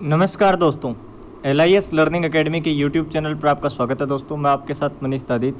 नमस्कार दोस्तों, LIS learning academy के यूट्यूब चैनल पर आपका स्वागत है। दोस्तों मैं आपके साथ मनीष तादिज।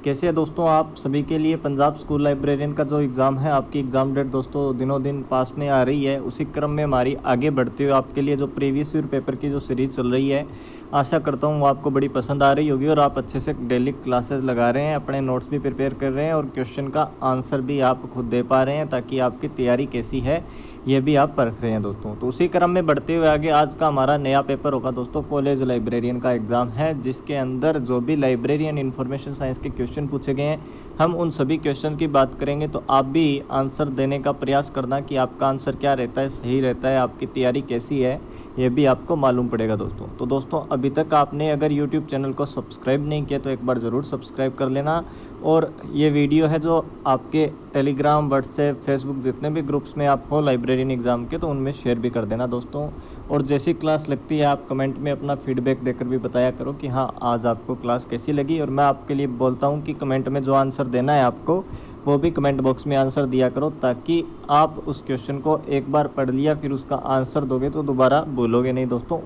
कैसे है दोस्तों आप सभी? के लिए पंजाब स्कूल लाइब्रेरियन का जो एग्ज़ाम है, आपकी एग्ज़ाम डेट दोस्तों दिनों दिन पास में आ रही है। उसी क्रम में हमारी आगे बढ़ते हुए आपके लिए जो प्रीवियस ईयर पेपर की जो सीरीज़ चल रही है, आशा करता हूँ वो आपको बड़ी पसंद आ रही होगी और आप अच्छे से डेली क्लासेस लगा रहे हैं, अपने नोट्स भी प्रिपेयर कर रहे हैं और क्वेश्चन का आंसर भी आप खुद दे पा रहे हैं, ताकि आपकी तैयारी कैसी है ये भी आप परख रहे हैं दोस्तों। तो उसी क्रम में बढ़ते हुए आगे आज का हमारा नया पेपर होगा दोस्तों, कॉलेज लाइब्रेरियन का एग्ज़ाम है, जिसके अंदर जो भी लाइब्रेरियन इन्फॉर्मेशन साइंस के क्वेश्चन पूछे गए हैं, हम उन सभी क्वेश्चन की बात करेंगे। तो आप भी आंसर देने का प्रयास करना कि आपका आंसर क्या रहता है, सही रहता है, आपकी तैयारी कैसी है, ये भी आपको मालूम पड़ेगा दोस्तों। तो दोस्तों अभी तक आपने अगर यूट्यूब चैनल को सब्सक्राइब नहीं किया तो एक बार ज़रूर सब्सक्राइब कर लेना। और ये वीडियो है जो आपके टेलीग्राम, व्हाट्सएप, फेसबुक जितने भी ग्रुप्स में आप हो लाइब्रेरियन एग्ज़ाम के, तो उनमें शेयर भी कर देना दोस्तों। और जैसी क्लास लगती है आप कमेंट में अपना फीडबैक देकर भी बताया करो कि हाँ आज आपको क्लास कैसी लगी। और मैं आपके लिए बोलता हूँ कि कमेंट में जो आंसर देना है आपको, वो भी कमेंट बॉक्स में आंसर दिया करो, ताकि आप उस क्वेश्चन को एक बार पढ़ लिया फिर उसका आंसर दोगे तो दोबारा भूलोगे नहीं दोस्तों।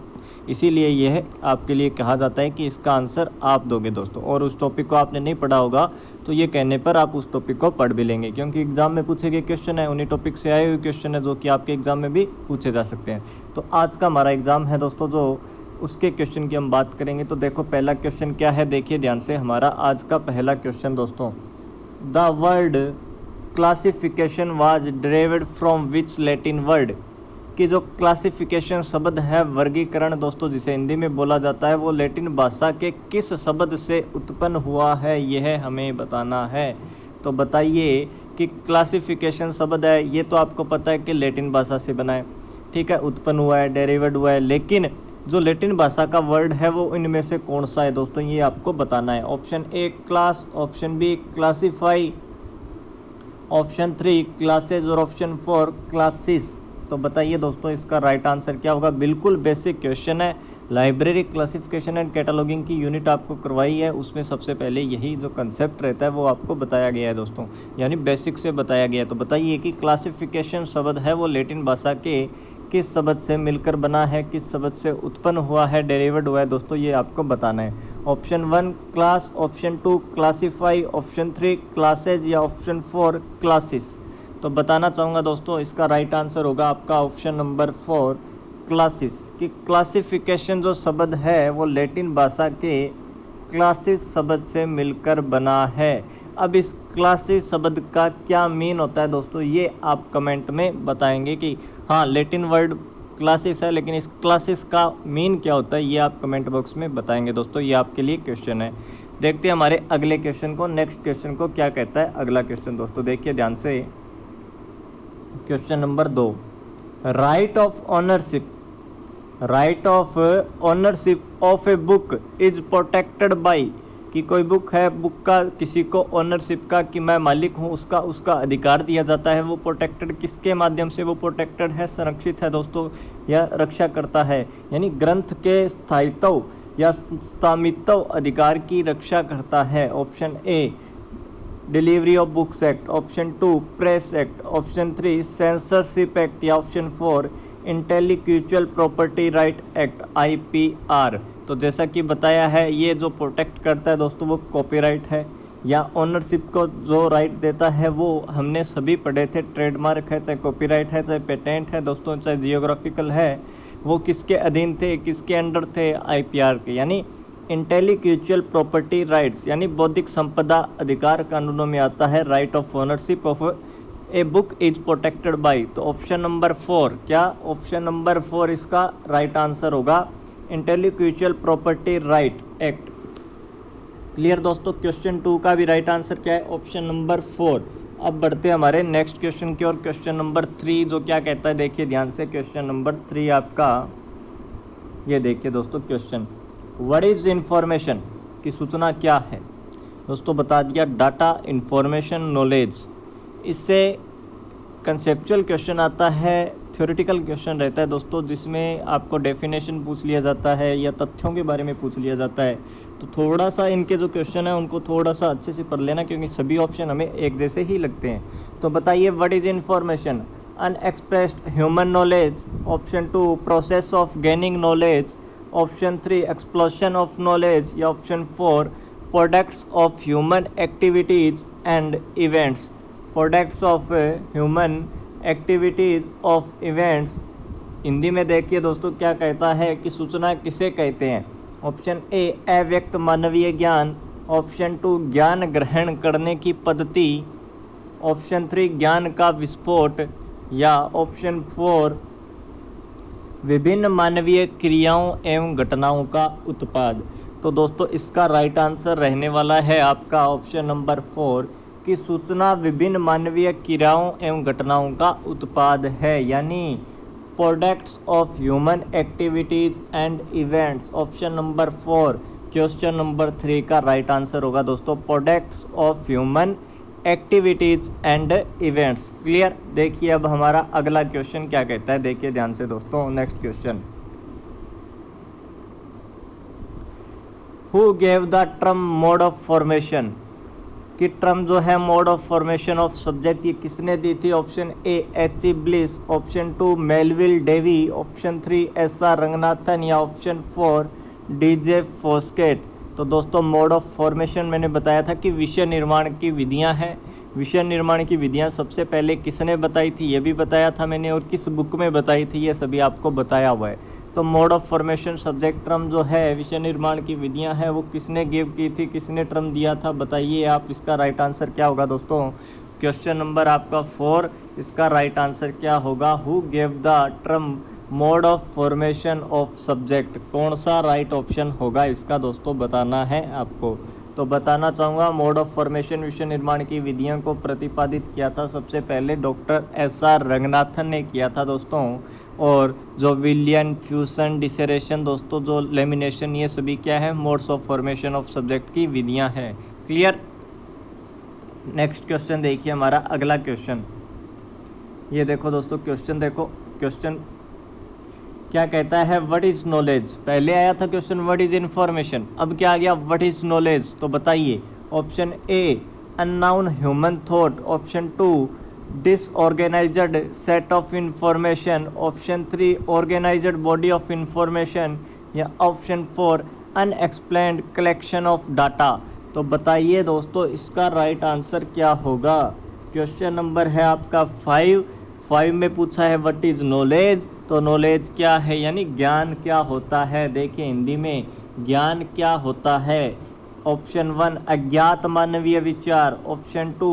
इसीलिए यह आपके लिए कहा जाता है कि इसका आंसर आप दोगे दोस्तों। और उस टॉपिक को आपने नहीं पढ़ा होगा तो ये कहने पर आप उस टॉपिक को पढ़ भी लेंगे, क्योंकि एग्जाम में पूछे गए क्वेश्चन है, उन्हीं टॉपिक से आए हुए क्वेश्चन है जो कि आपके एग्जाम में भी पूछे जा सकते हैं। तो आज का हमारा एग्जाम है दोस्तों, जो उसके क्वेश्चन की हम बात करेंगे। तो देखो पहला क्वेश्चन क्या है, देखिए ध्यान से। हमारा आज का पहला क्वेश्चन दोस्तों, the word classification was derived from which Latin word, कि जो क्लासिफिकेशन शब्द है, वर्गीकरण दोस्तों जिसे हिंदी में बोला जाता है, वो लैटिन भाषा के किस शब्द से उत्पन्न हुआ है, यह हमें बताना है। तो बताइए कि क्लासिफिकेशन शब्द है, ये तो आपको पता है कि लैटिन भाषा से बना है, ठीक है, उत्पन्न हुआ है, डेरिवेड हुआ है, लेकिन जो लैटिन भाषा का वर्ड है वो इनमें से कौन सा है दोस्तों, ये आपको बताना है। Option A class, option B classify, option 3 classes और ऑप्शन 4 क्लासेस। तो बताइए दोस्तों इसका राइट आंसर क्या होगा। बिल्कुल बेसिक क्वेश्चन है, लाइब्रेरी क्लासिफिकेशन एंड कैटलॉगिंग की यूनिट आपको करवाई है, उसमें सबसे पहले यही जो कंसेप्ट रहता है वो आपको बताया गया है दोस्तों, यानी बेसिक से बताया गया है। तो बताइए कि क्लासिफिकेशन शब्द है वो लैटिन भाषा के किस शब्द से मिलकर बना है, किस शब्द से उत्पन्न हुआ है, डेरिवेड हुआ है दोस्तों, ये आपको बताना है। Option 1 class, option 2 classify, option 3 classes या ऑप्शन 4 क्लासेस। तो बताना चाहूँगा दोस्तों इसका राइट आंसर होगा आपका ऑप्शन नंबर 4 क्लासेस। कि क्लासिफिकेशन जो शब्द है वो लैटिन भाषा के क्लासेस शब्द से मिलकर बना है। अब इस क्लासेस शब्द का क्या मीन होता है दोस्तों, ये आप कमेंट में बताएंगे कि हाँ लैटिन वर्ड क्लासेस है, लेकिन इस क्लासेस का मीन क्या होता है, ये आप कमेंट बॉक्स में बताएंगे दोस्तों। ये आपके लिए क्वेश्चन है। देखते हैं हमारे अगले क्वेश्चन को, नेक्स्ट क्वेश्चन को क्या कहता है अगला क्वेश्चन दोस्तों, देखिए ध्यान से। Question number 2, right of ownership, right of ownership of a book is protected by, कि कोई बुक है, बुक का किसी को ऑनरशिप का, कि मैं मालिक हूँ उसका, उसका अधिकार दिया जाता है, वो प्रोटेक्टेड किसके माध्यम से वो प्रोटेक्टेड है, संरक्षित है दोस्तों, या रक्षा करता है, यानी ग्रंथ के स्थायित्व या स्वामित्व अधिकार की रक्षा करता है। Option A delivery of books act, option 2 press act, option 3 censorship act, या option 4 intellectual property right act IPR। तो जैसा कि बताया है, ये जो प्रोटेक्ट करता है दोस्तों वो कॉपीराइट है, या ओनरशिप को जो राइट देता है वो हमने सभी पढ़े थे, ट्रेडमार्क है, चाहे कॉपीराइट है, चाहे पेटेंट है दोस्तों, चाहे जियोग्राफिकल है, वो किसके अधीन थे, किसके अंडर थे, IPR के, यानी इंटेलेक्चुअल प्रॉपर्टी राइट्स, यानी बौद्धिक संपदा अधिकार कानूनों में आता है। Right of ownership of a book is protected by, तो ऑप्शन नंबर 4, क्या ऑप्शन नंबर 4 इसका राइट आंसर होगा, intellectual property right act. Clear दोस्तों, क्वेश्चन 2 का भी राइट आंसर क्या है, ऑप्शन नंबर 4। अब बढ़ते हैं हमारे नेक्स्ट क्वेश्चन की ओर, क्वेश्चन नंबर 3 जो क्या कहता है, देखिए ध्यान से। क्वेश्चन नंबर 3 आपका ये देखिए दोस्तों क्वेश्चन, व्हाट इज इंफॉर्मेशन, की सूचना क्या है दोस्तों, बता दिया डाटा, इंफॉर्मेशन, नॉलेज। इससे कंसेप्चुअल क्वेश्चन आता है, थ्योरेटिकल क्वेश्चन रहता है दोस्तों, जिसमें आपको डेफिनेशन पूछ लिया जाता है या तथ्यों के बारे में पूछ लिया जाता है। तो थोड़ा सा इनके जो क्वेश्चन है उनको थोड़ा सा अच्छे से पढ़ लेना, क्योंकि सभी ऑप्शन हमें एक जैसे ही लगते हैं। तो बताइए what is information. Unexpressed human knowledge, option 2 process of gaining knowledge, option 3 explosion of knowledge, या option 4 products of human activities and events. Products of human activities of events, Hindi में देखिए दोस्तों क्या कहता है कि सूचना किसे कहते हैं। ऑप्शन ए अव्यक्त मानवीय ज्ञान, ऑप्शन 2 ज्ञान ग्रहण करने की पद्धति, ऑप्शन 3 ज्ञान का विस्फोट, या ऑप्शन 4 विभिन्न मानवीय क्रियाओं एवं घटनाओं का उत्पाद। तो दोस्तों इसका राइट आंसर रहने वाला है आपका ऑप्शन नंबर 4 कि सूचना विभिन्न मानवीय क्रियाओं एवं घटनाओं का उत्पाद है, यानी products of human activities and events. Option number 4 question number 3 का राइट आंसर होगा दोस्तों, products of human activities and events. Clear. देखिए अब हमारा अगला क्वेश्चन क्या कहता है, देखिए ध्यान से दोस्तों। Next question, who gave the term mode of formation, कि टर्म जो है mode of formation of subject ये किसने दी थी। Option A H E. Bliss, option 2 Melvil Dewey, option 3 S R. Ranganathan, या ऑप्शन 4 डी.जे. फोस्केट। तो दोस्तों मोड ऑफ फॉर्मेशन मैंने बताया था कि विषय निर्माण की विधियां हैं। विषय निर्माण की विधियां सबसे पहले किसने बताई थी ये भी बताया था मैंने, और किस बुक में बताई थी ये सभी आपको बताया हुआ है। तो mode of formation subject term जो है विषय निर्माण की विधियां हैं वो किसने गिव की थी, किसने टर्म दिया था, बताइए आप। इसका राइट आंसर क्या होगा दोस्तों, क्वेश्चन नंबर आपका 4, इसका राइट आंसर क्या होगा, who gave the term mode of formation of subject. कौन सा राइट ऑप्शन होगा इसका दोस्तों बताना है आपको। तो बताना चाहूँगा मोड ऑफ फॉर्मेशन विषय निर्माण की विधियों को प्रतिपादित किया था सबसे पहले डॉक्टर एस.आर. रंगनाथन ने किया था दोस्तों, और जो विलियन, फ्यूजन, डिसेरेशन दोस्तों, जो लेमिनेशन, ये सभी क्या है modes of formation of subject की विधियां हैं। क्लियर। नेक्स्ट क्वेश्चन देखिए हमारा अगला क्वेश्चन, ये देखो दोस्तों क्वेश्चन देखो, क्वेश्चन क्या कहता है, व्हाट इज नॉलेज। पहले आया था क्वेश्चन व्हाट इज इंफॉर्मेशन, अब क्या आ गया व्हाट इज नॉलेज। तो बताइए। Option A unknown human thought, option 2 disorganized set of information, option 3 organized body of information, या option 4 unexplained collection of data। तो बताइए दोस्तों इसका राइट आंसर क्या होगा। क्वेश्चन नंबर है आपका 5 में पूछा है व्हाट इज नॉलेज। तो नॉलेज क्या है, यानी ज्ञान क्या होता है। देखिए हिंदी में ज्ञान क्या होता है। ऑप्शन 1 अज्ञात मानवीय विचार, ऑप्शन 2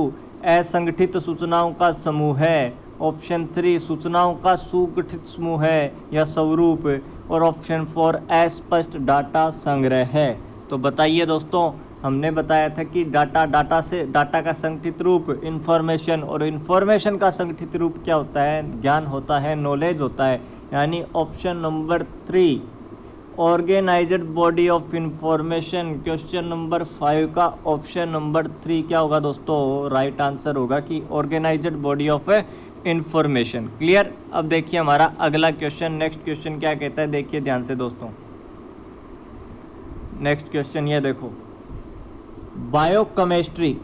असंगठित सूचनाओं का समूह है, ऑप्शन 3 सूचनाओं का सुगठित समूह है या स्वरूप, और ऑप्शन 4 अस्पष्ट डाटा संग्रह है। तो बताइए दोस्तों, हमने बताया था कि डाटा का संगठित रूप इंफॉर्मेशन, और इंफॉर्मेशन का संगठित रूप क्या होता है, ज्ञान होता है, नॉलेज होता है। यानी option number 3 organised body of information. Question number 5 का ऑप्शन नंबर 3 क्या होगा दोस्तों, राइट आंसर होगा कि organised body of information. Clear. अब देखिए हमारा अगला क्वेश्चन, नेक्स्ट क्वेश्चन क्या कहता है, देखिए ध्यान से दोस्तों। नेक्स्ट क्वेश्चन ये देखो, biochemistry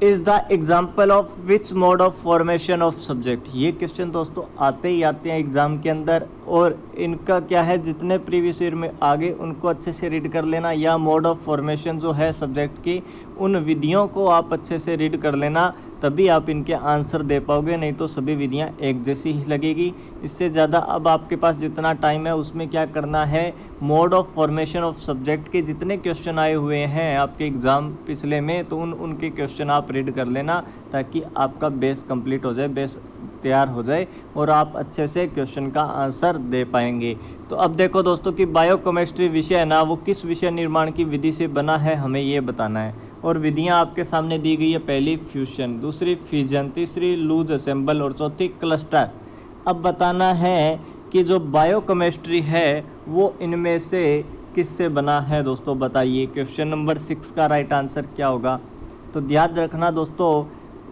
is the example of which mode of formation of subject. ये क्वेश्चन दोस्तों आते ही आते हैं एग्जाम के अंदर, और इनका क्या है जितने प्रीवियस ईयर में आगे उनको अच्छे से रीड कर लेना, या मोड ऑफ फॉर्मेशन जो है सब्जेक्ट की उन विधियों को आप अच्छे से रीड कर लेना, तभी आप इनके आंसर दे पाओगे, नहीं तो सभी विधियां एक जैसी ही लगेगी। इससे ज़्यादा अब आपके पास जितना टाइम है उसमें क्या करना है, mode of formation of subject के जितने क्वेश्चन आए हुए हैं आपके एग्ज़ाम पिछले में, तो उनके क्वेश्चन आप रीड कर लेना, ताकि आपका बेस कंप्लीट हो जाए, बेस तैयार हो जाए और आप अच्छे से क्वेश्चन का आंसर दे पाएंगे। तो अब देखो दोस्तों कि बायोकेमिस्ट्री विषय है ना, वो किस विषय निर्माण की विधि से बना है हमें ये बताना है, और विधियां आपके सामने दी गई है। पहली फ्यूजन, दूसरी फिजन, तीसरी लूज असेंबल, और चौथी क्लस्टर। अब बताना है कि जो बायोकेमिस्ट्री है वो इनमें से किससे बना है दोस्तों, बताइए। क्वेश्चन नंबर 6 का राइट आंसर क्या होगा। तो याद रखना दोस्तों,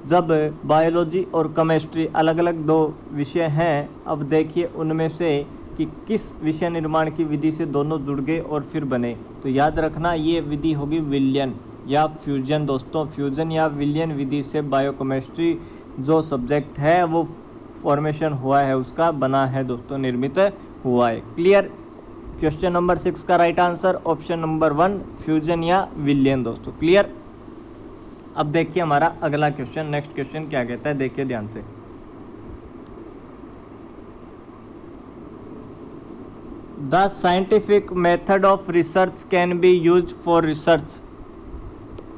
जब बायोलॉजी और केमिस्ट्री अलग अलग दो विषय हैं, अब देखिए उनमें से कि किस विषय निर्माण की विधि से दोनों जुड़ गए और फिर बने। तो याद रखना ये विधि होगी विलियन या फ्यूजन दोस्तों, फ्यूजन या विलियन विधि से बायोकेमिस्ट्री जो सब्जेक्ट है वो फॉर्मेशन हुआ है उसका बना है दोस्तों, निर्मित हुआ है। क्लियर। क्वेश्चन नंबर 6 का right answer option number 1 fusion या विलयन दोस्तों। क्लियर। अब देखिए हमारा अगला क्वेश्चन, नेक्स्ट क्वेश्चन क्या कहता है, देखिए ध्यान से। The scientific method of research can be used for research,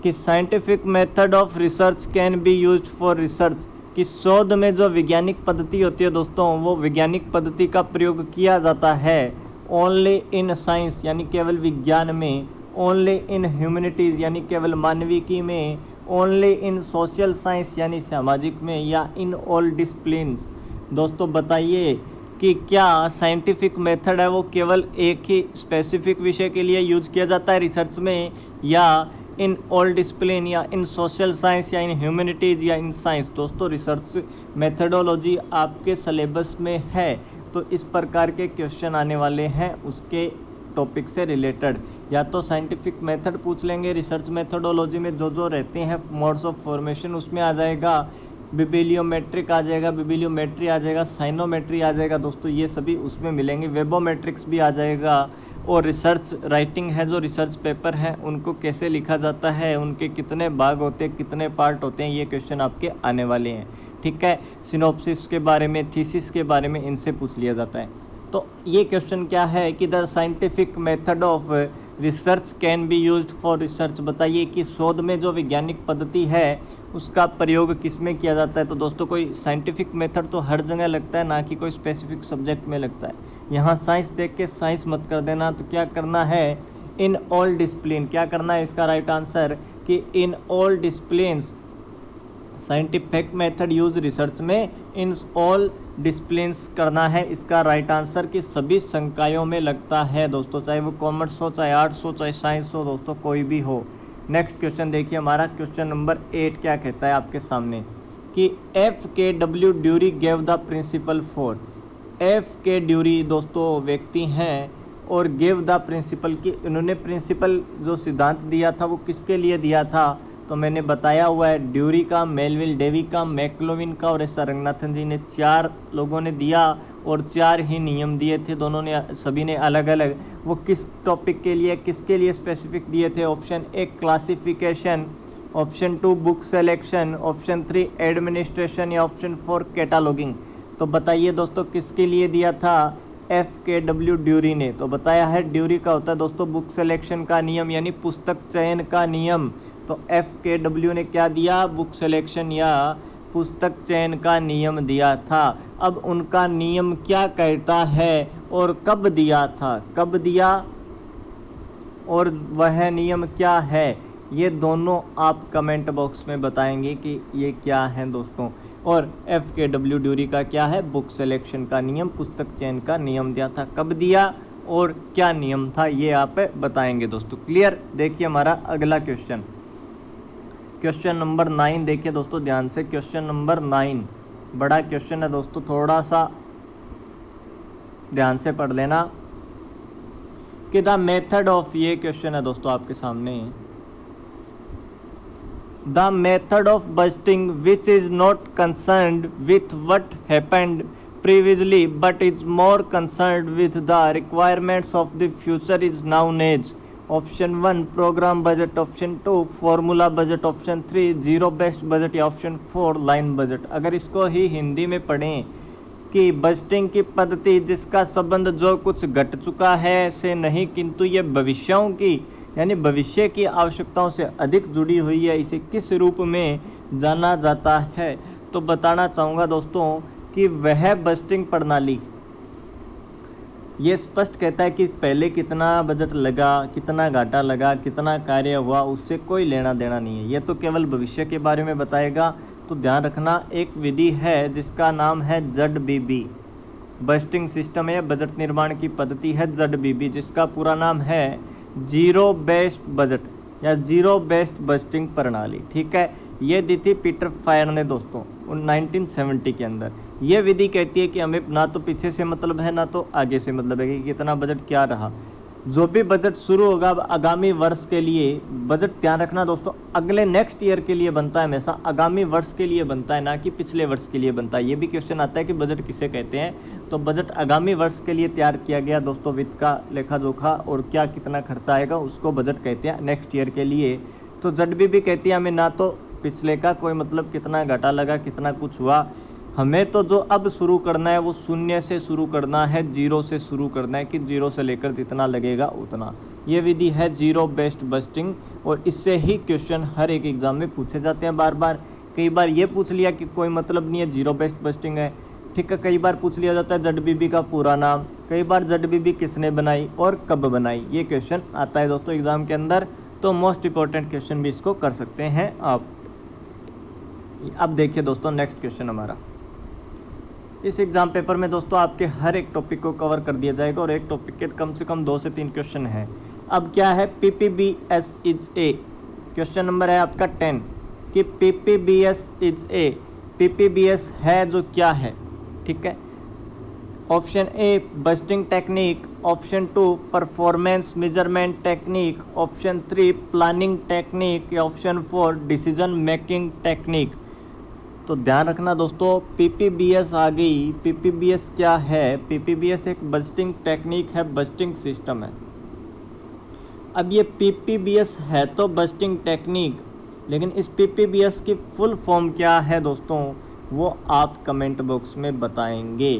कि scientific method of research can be used for research, कि शोध में जो वैज्ञानिक पद्धति होती है दोस्तों, वो वैज्ञानिक पद्धति का प्रयोग किया जाता है ओनली इन साइंस यानी केवल विज्ञान में, ओनली इन ह्यूमैनिटीज यानी केवल मानविकी में, ओनली इन सोशल साइंस यानी सामाजिक में, या इन ऑल डिसिप्लिन्स। दोस्तों बताइए कि क्या साइंटिफिक मेथड है वो केवल एक ही स्पेसिफिक विषय के लिए यूज किया जाता है रिसर्च में, या इन ऑल डिसिप्लिन, या इन सोशल साइंस, या इन ह्यूमैनिटीज, या इन साइंस। दोस्तों रिसर्च मेथडोलॉजी आपके सिलेबस में है, तो इस प्रकार के क्वेश्चन आने वाले हैं उसके टॉपिक से रिलेटेड। या तो साइंटिफिक मेथड पूछ लेंगे, रिसर्च मेथडोलॉजी में जो जो रहते हैं मोड्स ऑफ फॉर्मेशन उसमें आ जाएगा, बिबिलियोमेट्रिक आ जाएगा, बिबिलियोमेट्री आ जाएगा, साइनोमेट्री आ जाएगा दोस्तों, ये सभी उसमें मिलेंगे, वेबोमेट्रिक्स भी आ जाएगा। और रिसर्च राइटिंग है, जो रिसर्च पेपर हैं उनको कैसे लिखा जाता है, उनके कितने भाग होते हैं, कितने पार्ट होते हैं, ये क्वेश्चन आपके आने वाले हैं। ठीक है। सिनॉप्सिस के बारे में, थीसिस के बारे में इनसे पूछ लिया जाता है। तो ये क्वेश्चन क्या है कि the scientific method of research can be used for research. बताइए कि शोध में जो वैज्ञानिक पद्धति है उसका प्रयोग किस में किया जाता है। तो दोस्तों कोई साइंटिफिक मेथड तो हर जगह लगता है, ना कि कोई स्पेसिफिक सब्जेक्ट में लगता है। यहाँ साइंस देख के साइंस मत कर देना, तो क्या करना है, इन ऑल डिसिप्लिन। क्या करना है इसका राइट आंसर कि in all disciplines scientific method use research में इन ऑल डिसिप्लिन्स करना है इसका राइट आंसर, कि सभी संकायों में लगता है दोस्तों, चाहे वो कॉमर्स हो, चाहे आर्ट्स हो, चाहे साइंस हो दोस्तों, कोई भी हो। नेक्स्ट क्वेश्चन देखिए हमारा, क्वेश्चन नंबर 8 क्या कहता है आपके सामने कि FK Durie gave the principle for. FK Durie दोस्तों व्यक्ति हैं और गेव द प्रिंसिपल, की इन्होंने प्रिंसिपल जो सिद्धांत दिया था वो किसके लिए दिया था। तो मैंने बताया हुआ है ड्यूरी का, मेलविल डेवी का, मैक्लोविन का और एस आर रंगनाथन जी ने, 4 लोगों ने दिया और 4 ही नियम दिए थे, दोनों ने, सभी ने अलग अलग। वो किस टॉपिक के लिए, किसके लिए स्पेसिफिक दिए थे। Option 1 classification, option 2 book selection, option 3 administration, या ऑप्शन 4 कैटालॉगिंग। तो बताइए दोस्तों किसके लिए दिया था FK ड्यूरी ने। तो बताया है ड्यूरी का होता है दोस्तों बुक सेलेक्शन का नियम यानी पुस्तक चयन का नियम। तो FK ने क्या दिया, बुक सिलेक्शन या पुस्तक चयन का नियम दिया था। अब उनका नियम क्या कहता है और कब दिया था, कब दिया और वह नियम क्या है, ये दोनों आप कमेंट बॉक्स में बताएंगे कि ये क्या है दोस्तों। और FK ड्यूरी का क्या है, बुक सिलेक्शन का नियम, पुस्तक चयन का नियम दिया था, कब दिया और क्या नियम था, ये आप बताएंगे दोस्तों। क्लियर। देखिए हमारा अगला क्वेश्चन, क्वेश्चन नंबर 9 देखिए दोस्तों ध्यान से। क्वेश्चन नंबर 9 बड़ा क्वेश्चन है दोस्तों, थोड़ा सा ध्यान से पढ़ लेना कि द मेथड ऑफ, ये क्वेश्चन है दोस्तों आपके सामने, the method of budgeting which is not concerned with what happened previously but is more concerned with the requirements of the future is known as। Option 1 program budget, option 2 formula budget, option 3 zero based budget, या option 4 line budget. अगर इसको ही हिंदी में पढ़ें कि budgeting की पद्धति जिसका संबंध जो कुछ घट चुका है से नहीं किंतु ये भविष्यों की यानी भविष्य की आवश्यकताओं से अधिक जुड़ी हुई है, इसे किस रूप में जाना जाता है। तो बताना चाहूँगा दोस्तों कि वह बजटिंग प्रणाली ये स्पष्ट कहता है कि पहले कितना बजट लगा, कितना घाटा लगा, कितना कार्य हुआ, उससे कोई लेना देना नहीं है, ये तो केवल भविष्य के बारे में बताएगा। तो ध्यान रखना, एक विधि है जिसका नाम है ZBB, बजटिंग सिस्टम है, बजट निर्माण की पद्धति है ZBB, जिसका पूरा नाम है जीरो बेस्ड बजट या जीरो बेस्ड बजटिंग प्रणाली। ठीक है, ये दी थी पीटर फायर ने दोस्तों 1970 के अंदर। ये विधि कहती है कि हमें ना तो पीछे से मतलब है ना तो आगे से मतलब है कि कितना बजट क्या रहा, जो भी बजट शुरू होगा आगामी वर्ष के लिए, बजट ध्यान रखना दोस्तों अगले नेक्स्ट ईयर के लिए बनता है, हमेशा आगामी वर्ष के लिए बनता है, ना कि पिछले वर्ष के लिए बनता है। ये भी क्वेश्चन आता है कि बजट किसे कहते हैं, तो बजट आगामी वर्ष के लिए तैयार किया गया दोस्तों वित्त का लेखा जोखा और क्या कितना खर्चा आएगा उसको बजट कहते हैं नेक्स्ट ईयर के लिए। तो ZBB कहती है हमें ना तो पिछले का कोई मतलब कितना घाटा लगा कितना कुछ हुआ, हमें तो जो अब शुरू करना है वो शून्य से शुरू करना है, जीरो से शुरू करना है कि जीरो से लेकर जितना लगेगा उतना। ये विधि है जीरो बेस्ड बजटिंग और इससे ही क्वेश्चन हर एक एग्जाम में पूछे जाते हैं बार बार। कई बार ये पूछ लिया कि कोई मतलब नहीं है जीरो बेस्ड बजटिंग है, ठीक है। कई बार पूछ लिया जाता है ZBB का पूरा नाम, कई बार ZBB किसने बनाई और कब बनाई, ये क्वेश्चन आता है दोस्तों एग्जाम के अंदर। तो मोस्ट इंपॉर्टेंट क्वेश्चन भी इसको कर सकते हैं आप। अब देखिए दोस्तों नेक्स्ट क्वेश्चन हमारा, इस एग्जाम पेपर में दोस्तों आपके हर एक टॉपिक को कवर कर दिया जाएगा और एक टॉपिक के कम से कम 2 से 3 क्वेश्चन हैं। अब क्या है PPBS is a, question number है आपका 10 कि PPBS इज ए, PPBS है जो क्या है, ठीक है। ऑप्शन ए budgeting technique, option 2 performance measurement technique, option 3 planning technique या ऑप्शन 4 डिसीजन मेकिंग टेक्निक। तो ध्यान रखना दोस्तों PPBS आ गई। PPBS क्या है? PPBS एक बजटिंग टेक्निक है, बजटिंग सिस्टम है। अब ये PPBS है तो बजटिंग टेक्निक, लेकिन इस PPBS की फुल फॉर्म क्या है दोस्तों वो आप कमेंट बॉक्स में बताएंगे,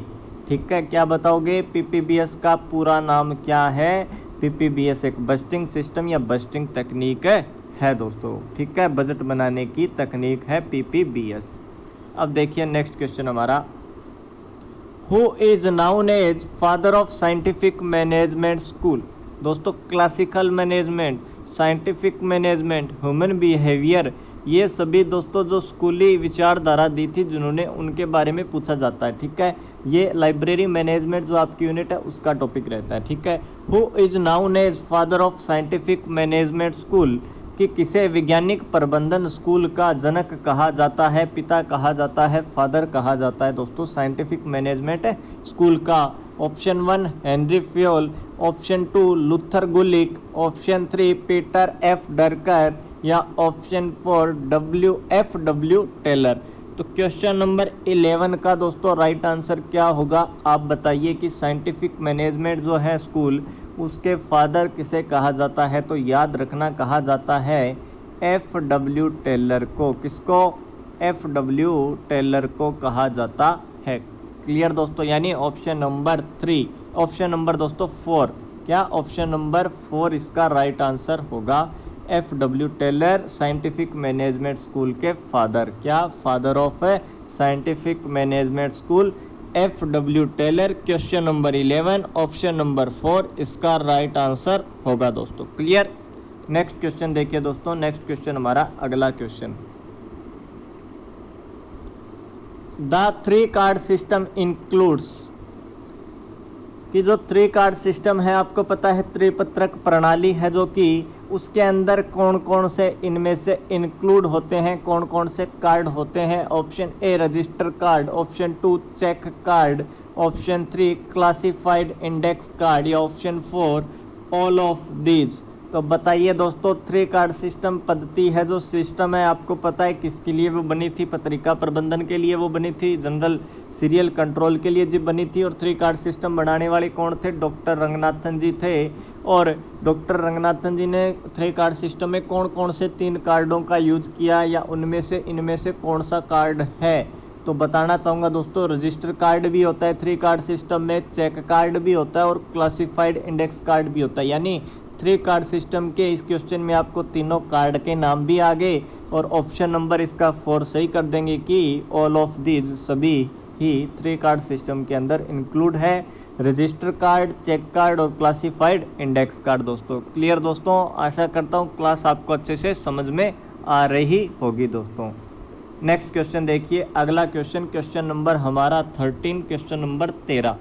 ठीक है। क्या बताओगे? PPBS का पूरा नाम क्या है? PPBS एक बजटिंग सिस्टम या बजटिंग तकनीक है दोस्तों, ठीक है। बजट बनाने की तकनीक है PPBS। अब देखिए नेक्स्ट क्वेश्चन हमारा, who is known as father of scientific management school. दोस्तों classical management, scientific management, human behaviour, ये सभी दोस्तों जो स्कूली विचारधारा दी थी जिन्होंने, उनके बारे में पूछा जाता है, ठीक है। ये लाइब्रेरी मैनेजमेंट जो आपकी यूनिट है उसका टॉपिक रहता है, ठीक है। Who is known as father of scientific management school, कि किसे वैज्ञानिक प्रबंधन स्कूल का जनक कहा जाता है, पिता कहा जाता है, फादर कहा जाता है दोस्तों साइंटिफिक मैनेजमेंट स्कूल का। Option 1 Henry Fayol, option 2 Luther Gulick, option 3 Peter F Drucker या ऑप्शन 4 WFW टेलर। तो क्वेश्चन नंबर 11 का दोस्तों राइट आंसर क्या होगा आप बताइए कि साइंटिफिक मैनेजमेंट जो है स्कूल उसके फादर किसे कहा जाता है? तो याद रखना कहा जाता है FW टेलर को। किसको? FW टेलर को कहा जाता है। क्लियर दोस्तों, यानी ऑप्शन नंबर 3, ऑप्शन नंबर दोस्तों 4, क्या ऑप्शन नंबर 4 इसका राइट आंसर होगा। FW Taylor scientific management school के फादर, क्या father of scientific management school FW Taylor. Question number 11 option number 4 इसका राइट आंसर होगा दोस्तों। क्लियर। नेक्स्ट क्वेश्चन देखिए दोस्तों, नेक्स्ट क्वेश्चन हमारा अगला question, the 3 card system includes, कि जो 3 कार्ड सिस्टम है आपको पता है त्रिपत्रक प्रणाली है जो कि उसके अंदर कौन कौन से इनमें से इंक्लूड होते हैं, कौन कौन से कार्ड होते हैं। Option A register card, option 2 check card, option 3 classified index card या ऑप्शन 4 ऑल ऑफ दीज। तो बताइए दोस्तों 3 कार्ड सिस्टम पद्धति है जो सिस्टम है आपको पता है किसके लिए वो बनी थी? पत्रिका प्रबंधन के लिए वो बनी थी, जनरल सीरियल कंट्रोल के लिए जी बनी थी। और 3 कार्ड सिस्टम बनाने वाले कौन थे? डॉक्टर रंगनाथन जी थे। और डॉक्टर रंगनाथन जी ने 3 कार्ड सिस्टम में कौन कौन से 3 कार्डों का यूज किया या उनमें से इनमें से कौन सा कार्ड है? तो बताना चाहूँगा दोस्तों रजिस्टर कार्ड भी होता है 3 कार्ड सिस्टम में, चेक कार्ड भी होता है और क्लासिफाइड इंडेक्स कार्ड भी होता है। यानी 3 कार्ड सिस्टम के इस क्वेश्चन में आपको तीनों कार्ड के नाम भी आ गए और ऑप्शन नंबर इसका 4 सही कर देंगे कि ऑल ऑफ दीज सभी ही 3 कार्ड सिस्टम के अंदर इंक्लूड है। रजिस्टर कार्ड, चेक कार्ड और क्लासिफाइड इंडेक्स कार्ड दोस्तों। क्लियर दोस्तों, आशा करता हूँ क्लास आपको अच्छे से समझ में आ रही होगी दोस्तों। नेक्स्ट क्वेश्चन देखिए, अगला क्वेश्चन, क्वेश्चन नंबर हमारा 13, क्वेश्चन नंबर 13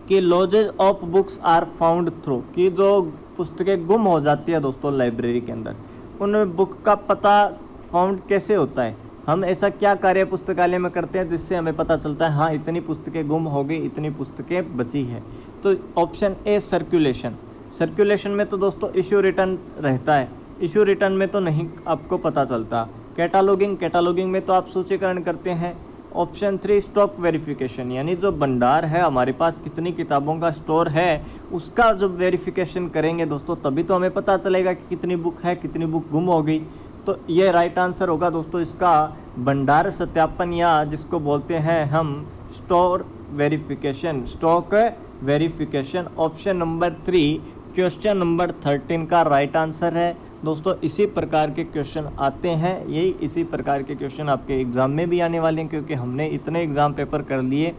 कि lodges of books are found through, कि जो पुस्तकें गुम हो जाती है दोस्तों लाइब्रेरी के अंदर, उन बुक का पता फाउंड कैसे होता है? हम ऐसा क्या कार्य पुस्तकालय में करते हैं जिससे हमें पता चलता है हाँ इतनी पुस्तकें गुम हो गई, इतनी पुस्तकें बची है? तो ऑप्शन ए सर्कुलेशन। सर्कुलेशन में तो दोस्तों इश्यू रिटर्न रहता है, इश्यू रिटर्न में तो नहीं आपको पता चलता। कैटालॉगिंग, कैटालॉगिंग में तो आप सूचीकरण करते हैं। ऑप्शन 3 स्टॉक वेरिफिकेशन, यानी जो भंडार है हमारे पास कितनी किताबों का स्टोर है उसका जब वेरिफिकेशन करेंगे दोस्तों तभी तो हमें पता चलेगा कि कितनी बुक है, कितनी बुक गुम हो गई। तो ये राइट आंसर होगा दोस्तों इसका भंडार सत्यापन, या जिसको बोलते हैं हम store verification, stock verification. Option number 3 question number 13 का राइट आंसर है दोस्तों। इसी प्रकार के क्वेश्चन आते हैं, यही इसी प्रकार के क्वेश्चन आपके एग्जाम में भी आने वाले हैं, क्योंकि हमने इतने एग्जाम पेपर कर लिए।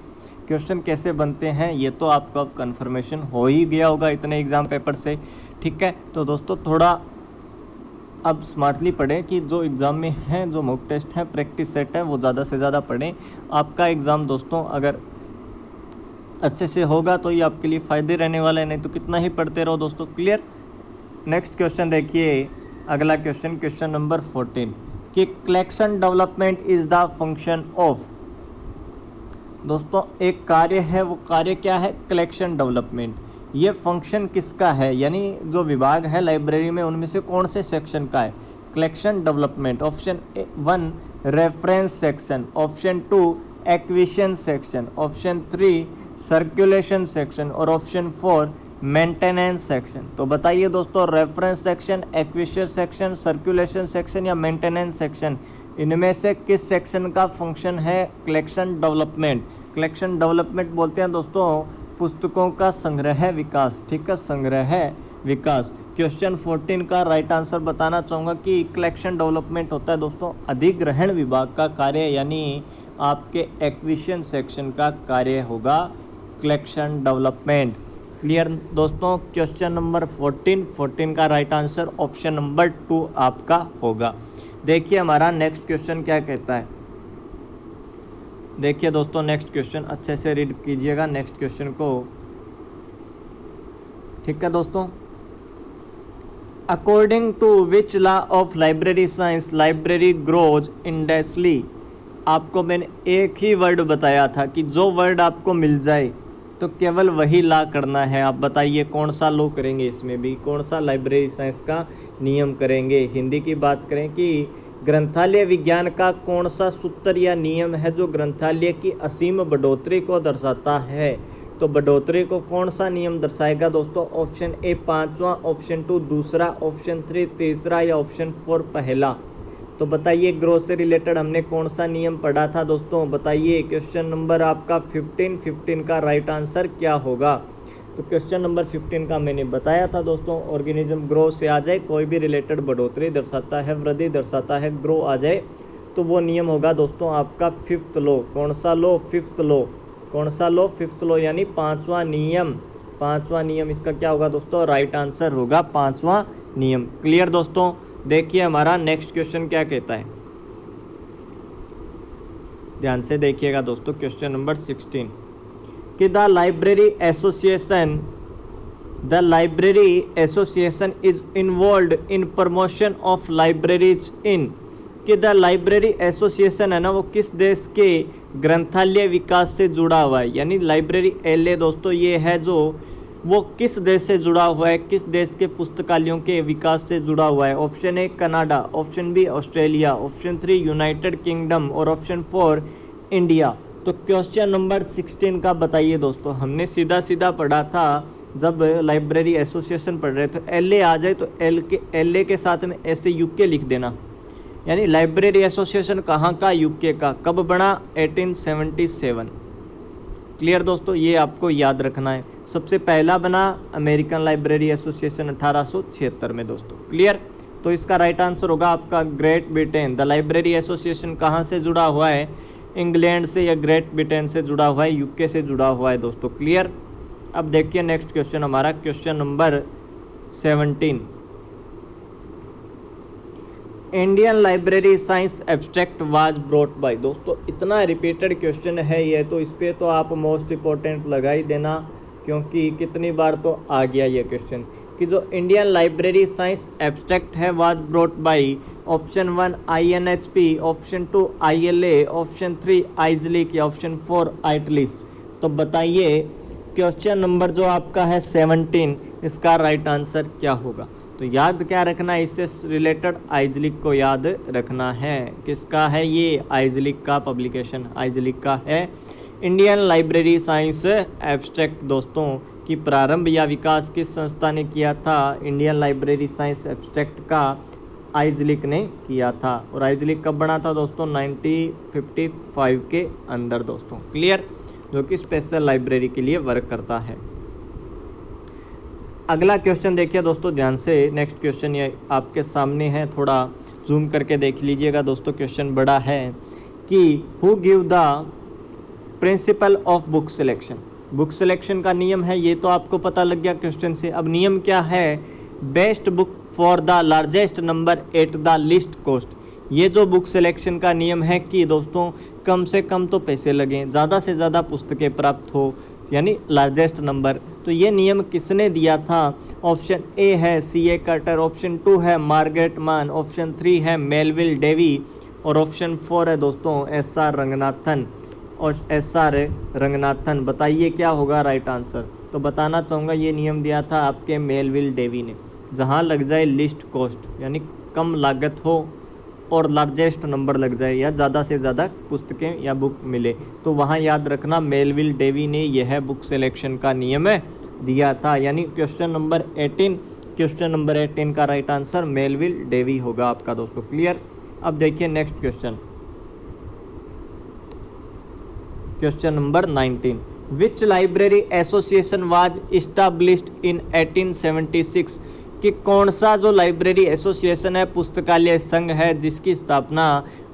क्वेश्चन कैसे बनते हैं ये तो आपको अब कन्फर्मेशन हो ही गया होगा इतने एग्जाम पेपर से, ठीक है। तो दोस्तों थोड़ा अब स्मार्टली पढ़ें कि जो एग्ज़ाम में हैं, जो मॉक टेस्ट है, प्रैक्टिस सेट है, वो ज़्यादा से ज़्यादा पढ़ें। आपका एग्ज़ाम दोस्तों अगर अच्छे से होगा तो ये आपके लिए फ़ायदे रहने वाला है, नहीं तो कितना ही पढ़ते रहो दोस्तों। क्लियर। नेक्स्ट क्वेश्चन देखिए, अगला क्वेश्चन, क्वेश्चन नंबर 14 कि collection development is the function of. दोस्तों एक कार्य है, वो कार्य क्या है? Collection development. ये फंक्शन किसका है, यानी जो विभाग है लाइब्रेरी में उनमें से कौन से सेक्शन का है? Collection development. Option 1 reference section, option 2 acquisition section, option 3 circulation section और ऑप्शन 4 मेंटेनेंस सेक्शन। तो बताइए दोस्तों, reference section, acquisition section, circulation section या मेंटेनेंस सेक्शन, इनमें से किस सेक्शन का फंक्शन है कलेक्शन डेवलपमेंट? कलेक्शन डेवलपमेंट बोलते हैं दोस्तों पुस्तकों का संग्रह विकास, ठीक है, संग्रह विकास। क्वेश्चन 14 का राइट आंसर बताना चाहूँगा कि कलेक्शन डेवलपमेंट होता है दोस्तों अधिग्रहण विभाग का कार्य, यानी आपके एक्विजिशन सेक्शन का कार्य होगा कलेक्शन डेवलपमेंट। क्लियर दोस्तों। क्वेश्चन नंबर 14 का राइट आंसर ऑप्शन नंबर 2 आपका होगा। देखिए हमारा नेक्स्ट क्वेश्चन क्या कहता है। देखिए दोस्तों नेक्स्ट क्वेश्चन अच्छे से रीड कीजिएगा नेक्स्ट क्वेश्चन को, ठीक है दोस्तों। According to which law of library science library grows intensely. आपको मैंने एक ही वर्ड बताया था कि जो वर्ड आपको मिल जाए तो केवल वही लॉ करना है। आप बताइए कौन सा लॉ करेंगे, इसमें भी कौन सा लाइब्रेरी साइंस का नियम करेंगे। हिंदी की बात करें कि ग्रंथालय विज्ञान का कौन सा सूत्र या नियम है जो ग्रंथालय की असीम बढ़ोतरी को दर्शाता है, तो बढ़ोतरी को कौन सा नियम दर्शाएगा दोस्तों? ऑप्शन ए 5वां, ऑप्शन 2 दूसरा, ऑप्शन 3 तीसरा या ऑप्शन 4 पहला। तो बताइए ग्रोथ से रिलेटेड हमने कौन सा नियम पढ़ा था दोस्तों, बताइए। क्वेश्चन नंबर आपका 15 का राइट आंसर क्या होगा? तो क्वेश्चन नंबर 15 का मैंने बताया था दोस्तों, ऑर्गेनिज्म ग्रो से आ जाए, कोई भी रिलेटेड बढ़ोतरी दर्शाता है, वृद्धि दर्शाता है, ग्रो आ जाए तो वो नियम होगा दोस्तों आपका 5th लॉ। कौन सा लॉ? 5th law. कौन सा लॉ? 5th लॉ, यानी 5वां नियम। 5वां नियम इसका क्या होगा दोस्तों? राइट आंसर होगा 5वां नियम। क्लियर दोस्तों। देखिए हमारा नेक्स्ट क्वेश्चन क्या कहता है, ध्यान से देखिएगा दोस्तों। क्वेश्चन नंबर 16 कि the library association is involved in promotion of libraries in. कि द लाइब्रेरी एसोसिएशन है ना, वो किस देश के ग्रंथालय विकास से जुड़ा हुआ है, यानी लाइब्रेरी एलए दोस्तों ये है जो वो किस देश से जुड़ा हुआ है, किस देश के पुस्तकालयों के विकास से जुड़ा हुआ है। Option A Canada, option B Australia, option 3 United Kingdom और ऑप्शन 4 इंडिया। तो क्वेश्चन नंबर 16 का बताइए दोस्तों। हमने सीधा सीधा पढ़ा था जब लाइब्रेरी एसोसिएशन पढ़ रहे थे, एलए आ जाए तो एलए के साथ में ऐसे यूके लिख देना, यानी लाइब्रेरी एसोसिएशन कहाँ का? यूके का। कब बना? 1877। क्लियर दोस्तों, ये आपको याद रखना है। सबसे पहला बना अमेरिकन लाइब्रेरी एसोसिएशन 1876 में दोस्तों। क्लियर। तो इसका राइट आंसर होगा आपका great Britain. The library association कहाँ से जुड़ा हुआ है? इंग्लैंड से या ग्रेट ब्रिटेन से जुड़ा हुआ है, यूके से जुड़ा हुआ है दोस्तों। क्लियर। अब देखिए नेक्स्ट क्वेश्चन हमारा, question number 17 Indian library science abstract was brought by. दोस्तों इतना रिपीटेड क्वेश्चन है ये, तो इस पर तो आप मोस्ट इम्पोर्टेंट लगा ही देना, क्योंकि कितनी बार तो आ गया ये क्वेश्चन कि जो इंडियन लाइब्रेरी साइंस एब्स्ट्रैक्ट है was brought by. Option 1 INHP, option 2 ILA, option 3 आइजलिक या ऑप्शन 4 आइटलिस। तो बताइए क्वेश्चन नंबर जो आपका है 17, इसका राइट आंसर क्या होगा? तो याद क्या रखना है, इससे रिलेटेड आइजलिक को याद रखना है। किसका है ये? आइजलिक का पब्लिकेशन, आइजलिक का है। इंडियन लाइब्रेरी साइंस एब्स्ट्रैक्ट दोस्तों की प्रारंभ या विकास किस संस्था ने किया था? इंडियन लाइब्रेरी साइंस एब्स्ट्रैक्ट का आइजलिक ने किया था। और आइजलिक कब बना था दोस्तों? 1955 के अंदर दोस्तों। क्लियर? जो कि स्पेशल लाइब्रेरी के लिए वर्क करता है। अगला क्वेश्चन देखिए दोस्तों ध्यान से। नेक्स्ट क्वेश्चन ये आपके सामने है, थोड़ा जूम करके देख लीजिएगा दोस्तों। क्वेश्चन बड़ा है कि who give the principle of book selection. Book selection का नियम है, ये तो आपको पता लग गया क्वेश्चन से। अब नियम क्या है? Best book for the largest number at the list cost. ये जो बुक सिलेक्शन का नियम है कि दोस्तों कम से कम तो पैसे लगें, ज़्यादा से ज़्यादा पुस्तकें प्राप्त हो, यानी लार्जेस्ट नंबर। तो ये नियम किसने दिया था? ऑप्शन ए है C.A. कार्टर, ऑप्शन 2 है मार्गरेट मान, ऑप्शन 3 है मेलविल डेवी और ऑप्शन 4 है दोस्तों S.R. रंगनाथन। और S.R. रंगनाथन, बताइए क्या होगा राइट आंसर? तो बताना चाहूँगा ये नियम दिया था आपके मेलविल डेवी ने। जहाँ लग जाए लिस्ट कॉस्ट, यानी कम लागत हो और लार्जेस्ट नंबर लग जाए या ज़्यादा से ज़्यादा पुस्तकें या बुक मिले, तो वहाँ याद रखना मेलविल डेवी ने यह बुक सिलेक्शन का नियम दिया था। यानी क्वेश्चन नंबर 18 का राइट आंसर मेलविल डेवी होगा आपका दोस्तों। क्लियर? अब देखिए next question, question number 19। Which library association was established in 1876। कि कौन सा जो लाइब्रेरी एसोसिएशन है, पुस्तकालय संघ है, जिसकी स्थापना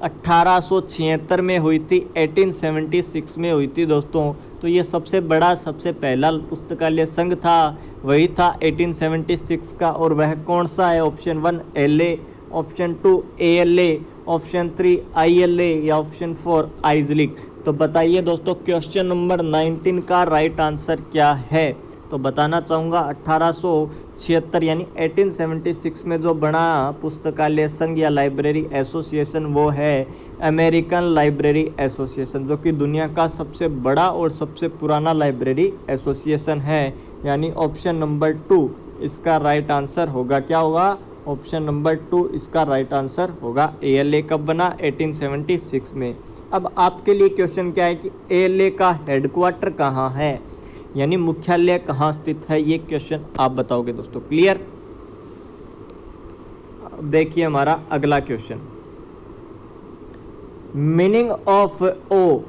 1876 में हुई थी, 1876 में हुई थी दोस्तों। तो ये सबसे बड़ा, सबसे पहला पुस्तकालय संघ था, वही था 1876 का। और वह कौन सा है? Option 1 LA, option 2 ALA, option 3 ILA या ऑप्शन 4 आइजलिक। तो बताइए दोस्तों क्वेश्चन नंबर 19 का राइट आंसर क्या है? तो बताना चाहूँगा 1876 यानी 1876 में जो बना पुस्तकालय संघ या लाइब्रेरी एसोसिएशन वो है अमेरिकन लाइब्रेरी एसोसिएशन, जो कि दुनिया का सबसे बड़ा और सबसे पुराना लाइब्रेरी एसोसिएशन है। यानी ऑप्शन नंबर 2 इसका राइट आंसर होगा। क्या होगा? ऑप्शन नंबर 2 इसका राइट आंसर होगा। ALA कब बना? 1876 में। अब आपके लिए क्वेश्चन क्या है कि ALA का हेडक्वार्टर कहाँ है, यानी मुख्यालय कहाँ स्थित है, ये क्वेश्चन आप बताओगे दोस्तों। क्लियर? देखिए हमारा अगला क्वेश्चन, मीनिंग ऑफ ओ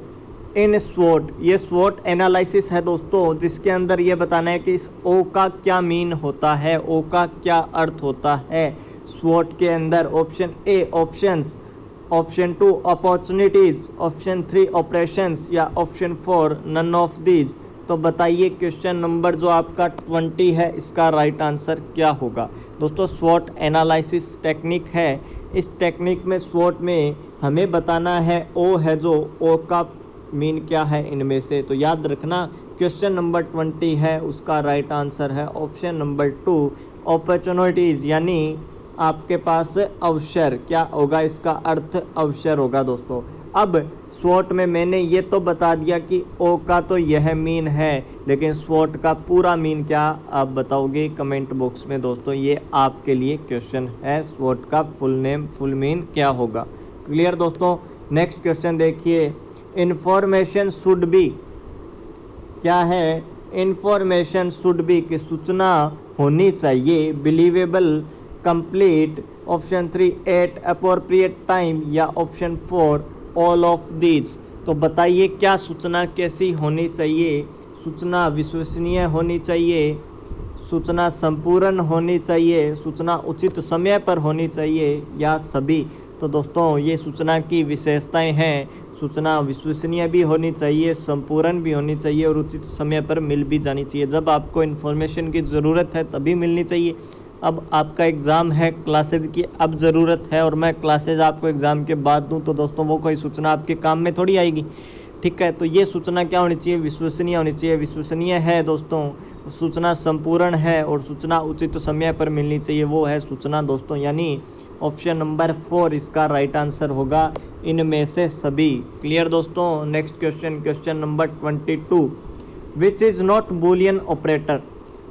इन स्वॉट। ये स्वॉट एनालिसिस है दोस्तों, जिसके अंदर ये बताना है कि इस ओ का क्या मीन होता है, ओ का क्या अर्थ होता है स्वॉट के अंदर। Option A options, option 2 opportunities, option 3 operations या ऑप्शन 4 नन ऑफ दीज। तो बताइए क्वेश्चन नंबर जो आपका 20 है, इसका राइट आंसर क्या होगा? दोस्तों स्वॉट एनालिसिस टेक्निक है, इस टेक्निक में स्वॉट में हमें बताना है ओ है जो, ओ का मीन क्या है इनमें से। तो याद रखना क्वेश्चन नंबर 20 है, उसका राइट आंसर है ऑप्शन नंबर 2 अपॉर्चुनिटीज, यानी आपके पास अवसर। क्या होगा इसका अर्थ? अवसर होगा दोस्तों। अब स्वॉट में मैंने ये तो बता दिया कि ओ का तो यह मीन है, लेकिन स्वॉट का पूरा मीन क्या आप बताओगे कमेंट बॉक्स में दोस्तों। ये आपके लिए क्वेश्चन है, स्वॉट का फुल नेम, फुल मीन क्या होगा। क्लियर दोस्तों? नेक्स्ट क्वेश्चन देखिए, इंफॉर्मेशन शुड बी। क्या है? इंफॉर्मेशन शुड बी की सूचना होनी चाहिए believable, complete, option 3 eight appropriate time या ऑप्शन 4 ऑल ऑफ दीज। तो बताइए क्या सूचना कैसी होनी चाहिए? सूचना विश्वसनीय होनी चाहिए, सूचना संपूर्ण होनी चाहिए, सूचना उचित समय पर होनी चाहिए या सभी। तो दोस्तों ये सूचना की विशेषताएं हैं, सूचना विश्वसनीय भी होनी चाहिए, संपूर्ण भी होनी चाहिए और उचित समय पर मिल भी जानी चाहिए। जब आपको इन्फॉर्मेशन की ज़रूरत है तभी मिलनी चाहिए। अब आपका एग्ज़ाम है, क्लासेज की अब ज़रूरत है और मैं क्लासेज आपको एग्ज़ाम के बाद दूं, तो दोस्तों वो कोई सूचना आपके काम में थोड़ी आएगी। ठीक है, तो ये सूचना क्या होनी चाहिए? विश्वसनीय होनी चाहिए। विश्वसनीय है दोस्तों, सूचना संपूर्ण है और सूचना उचित समय पर मिलनी चाहिए, वो है सूचना दोस्तों। यानी ऑप्शन नंबर 4 इसका राइट आंसर होगा, इनमें से सभी। क्लियर दोस्तों? Next question, question number 22। Which is not Boolean operator,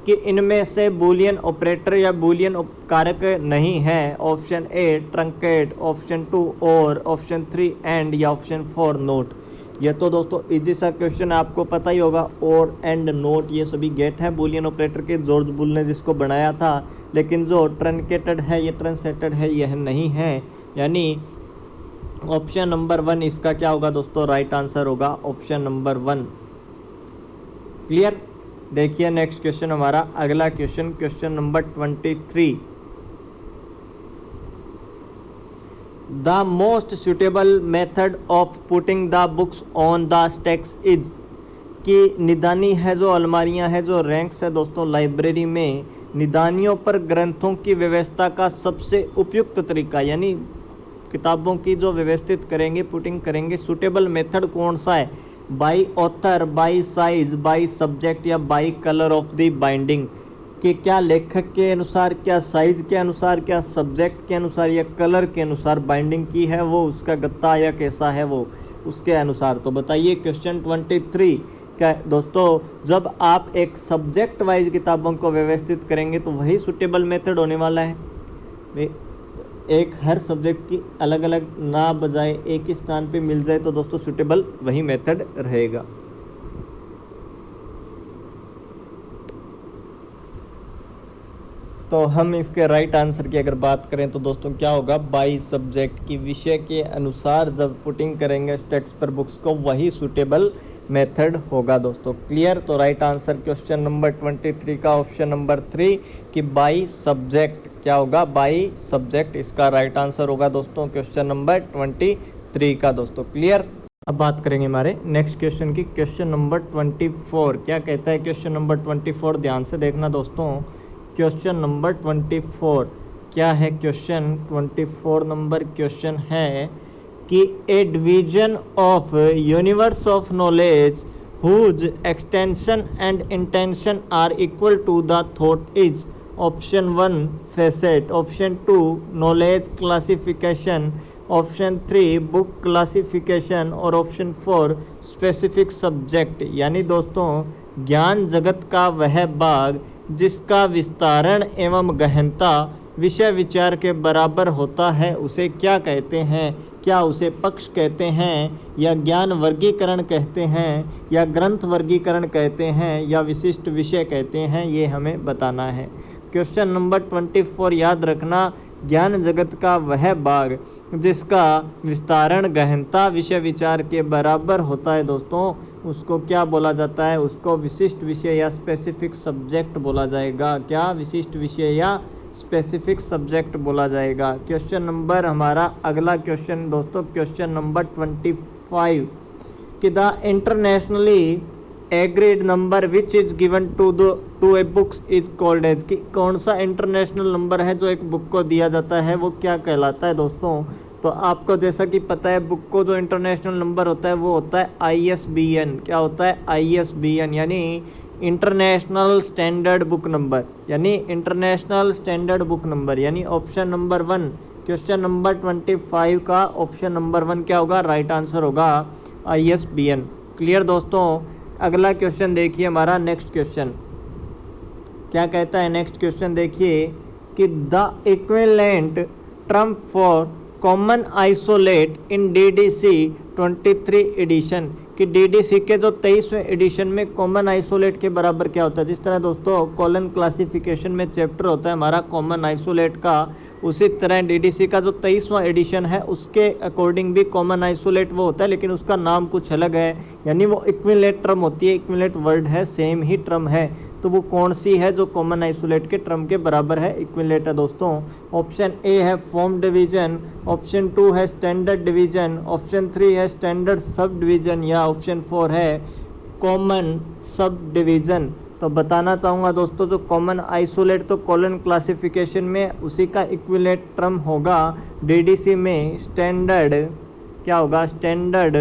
कि इनमें से बूलियन ऑपरेटर या बूलियन कारक नहीं है। ऑप्शन ए ट्रंकेट, ऑप्शन 2 और, ऑप्शन 3 एंड, या ऑप्शन 4 नोट। ये तो दोस्तों इजी सा क्वेश्चन आपको पता ही होगा। और एंड नोट ये सभी गेट है बूलियन ऑपरेटर के, जॉर्ज बुल ने जिसको बनाया था। लेकिन जो ट्रंकेटेड है, ये ट्रांसलेटेड है, यह नहीं है। यानी ऑप्शन नंबर 1 इसका क्या होगा दोस्तों, राइट आंसर होगा ऑप्शन नंबर 1। क्लियर। देखिए नेक्स्ट क्वेश्चन हमारा अगला question, question number 23। The most suitable method of putting the books on the stacks is, कि निदानी है जो अलमारियां है, जो रैंक्स है दोस्तों लाइब्रेरी में, निदानियों पर ग्रंथों की व्यवस्था का सबसे उपयुक्त तरीका, यानी किताबों की जो व्यवस्थित करेंगे, पुटिंग करेंगे, सुटेबल मेथड कौन सा है? By author, by size, by subject, या by colour of the binding, कि क्या लेखक के अनुसार, क्या साइज के अनुसार, क्या सब्जेक्ट के अनुसार, या कलर के अनुसार बाइंडिंग की है वो, उसका गत्ता या कैसा है वो, उसके अनुसार। तो बताइए क्वेश्चन 23 क्या दोस्तों, जब आप एक सब्जेक्ट वाइज किताबों को व्यवस्थित करेंगे तो वही सुटेबल मेथड होने वाला है। एक हर सब्जेक्ट की अलग अलग ना बजाय एक ही स्थान पे मिल जाए तो दोस्तों सुटेबल वही मेथड रहेगा। तो हम इसके राइट आंसर की अगर बात करें तो दोस्तों क्या होगा, बाई सब्जेक्ट की विषय के अनुसार जब पुटिंग करेंगे स्टैक्स पर बुक्स को, वही सुटेबल मेथड होगा दोस्तों। क्लियर। तो राइट आंसर क्वेश्चन नंबर 23 का ऑप्शन नंबर 3 कि बाई सब्जेक्ट, क्या होगा, बाई सब्जेक्ट इसका राइट आंसर होगा दोस्तों क्वेश्चन नंबर 23 का दोस्तों। क्लियर। अब बात करेंगे हमारे नेक्स्ट क्वेश्चन की, क्वेश्चन नंबर 24। क्या कहता है क्वेश्चन नंबर 24, ध्यान से देखना दोस्तों। क्वेश्चन नंबर 24 क्या है, क्वेश्चन 24 नंबर क्वेश्चन है कि a division of universe of knowledge whose extension and intension are equal to the thought is, option 1 facet, option 2 knowledge classification, option 3 book classification, और option 4 specific subject. यानी दोस्तों ज्ञान जगत का वह भाग जिसका विस्तारण एवं गहनता विषय विचार के बराबर होता है उसे क्या कहते हैं? क्या उसे पक्ष कहते हैं, या ज्ञान वर्गीकरण कहते हैं, या ग्रंथ वर्गीकरण कहते हैं, या विशिष्ट विषय कहते हैं, ये हमें बताना है। क्वेश्चन नंबर 24 याद रखना, ज्ञान जगत का वह भाग जिसका विस्तारण गहनता विषय विचार के बराबर होता है दोस्तों, उसको क्या बोला जाता है? उसको विशिष्ट विषय या स्पेसिफिक सब्जेक्ट बोला जाएगा। क्या? विशिष्ट विषय या स्पेसिफिक सब्जेक्ट बोला जाएगा। क्वेश्चन नंबर हमारा अगला क्वेश्चन दोस्तों, क्वेश्चन नंबर 25 कि the internationally agreed number which is given to a books is called as, कि कौन सा इंटरनेशनल नंबर है जो एक बुक को दिया जाता है वो क्या कहलाता है दोस्तों? तो आपको जैसा कि पता है बुक को जो इंटरनेशनल नंबर होता है वो होता है ISBN। क्या होता है? ISBN यानी इंटरनेशनल स्टैंडर्ड बुक नंबर, यानी इंटरनेशनल स्टैंडर्ड बुक नंबर, यानी ऑप्शन नंबर 1 क्वेश्चन नंबर 25 का ऑप्शन नंबर 1 क्या होगा? राइट आंसर होगा ISBN। क्लियर दोस्तों। अगला क्वेश्चन देखिए हमारा नेक्स्ट क्वेश्चन क्या कहता है। नेक्स्ट क्वेश्चन देखिए कि the equivalent term for common isolate in DDC 23 edition, कि DDC के जो 23वें एडिशन में कॉमन आइसोलेट के बराबर क्या होता है? जिस तरह दोस्तों कॉलन क्लासिफिकेशन में चैप्टर होता है हमारा कॉमन आइसोलेट का, उसी तरह DDC का जो 23वां एडिशन है उसके अकॉर्डिंग भी कॉमन आइसोलेट वो होता है, लेकिन उसका नाम कुछ अलग है, यानी वो इक्विवेलेंट टर्म होती है। इक्विवेलेंट वर्ड है, सेम ही टर्म है, तो वो कौन सी है जो कॉमन आइसोलेट के टर्म के बराबर है? इक्विवेलेंट है दोस्तों। ऑप्शन ए है फॉर्म डिवीजन, ऑप्शन 2 है स्टैंडर्ड डिवीजन, ऑप्शन 3 है स्टैंडर्ड सब डिवीजन, या ऑप्शन 4 है कॉमन सब डिवीजन। तो बताना चाहूँगा दोस्तों जो कॉमन आइसोलेट तो कॉलन क्लासिफिकेशन में उसी का इक्विवेलेंट टर्म होगा, DDC में स्टैंडर्ड क्या होगा? स्टैंडर्ड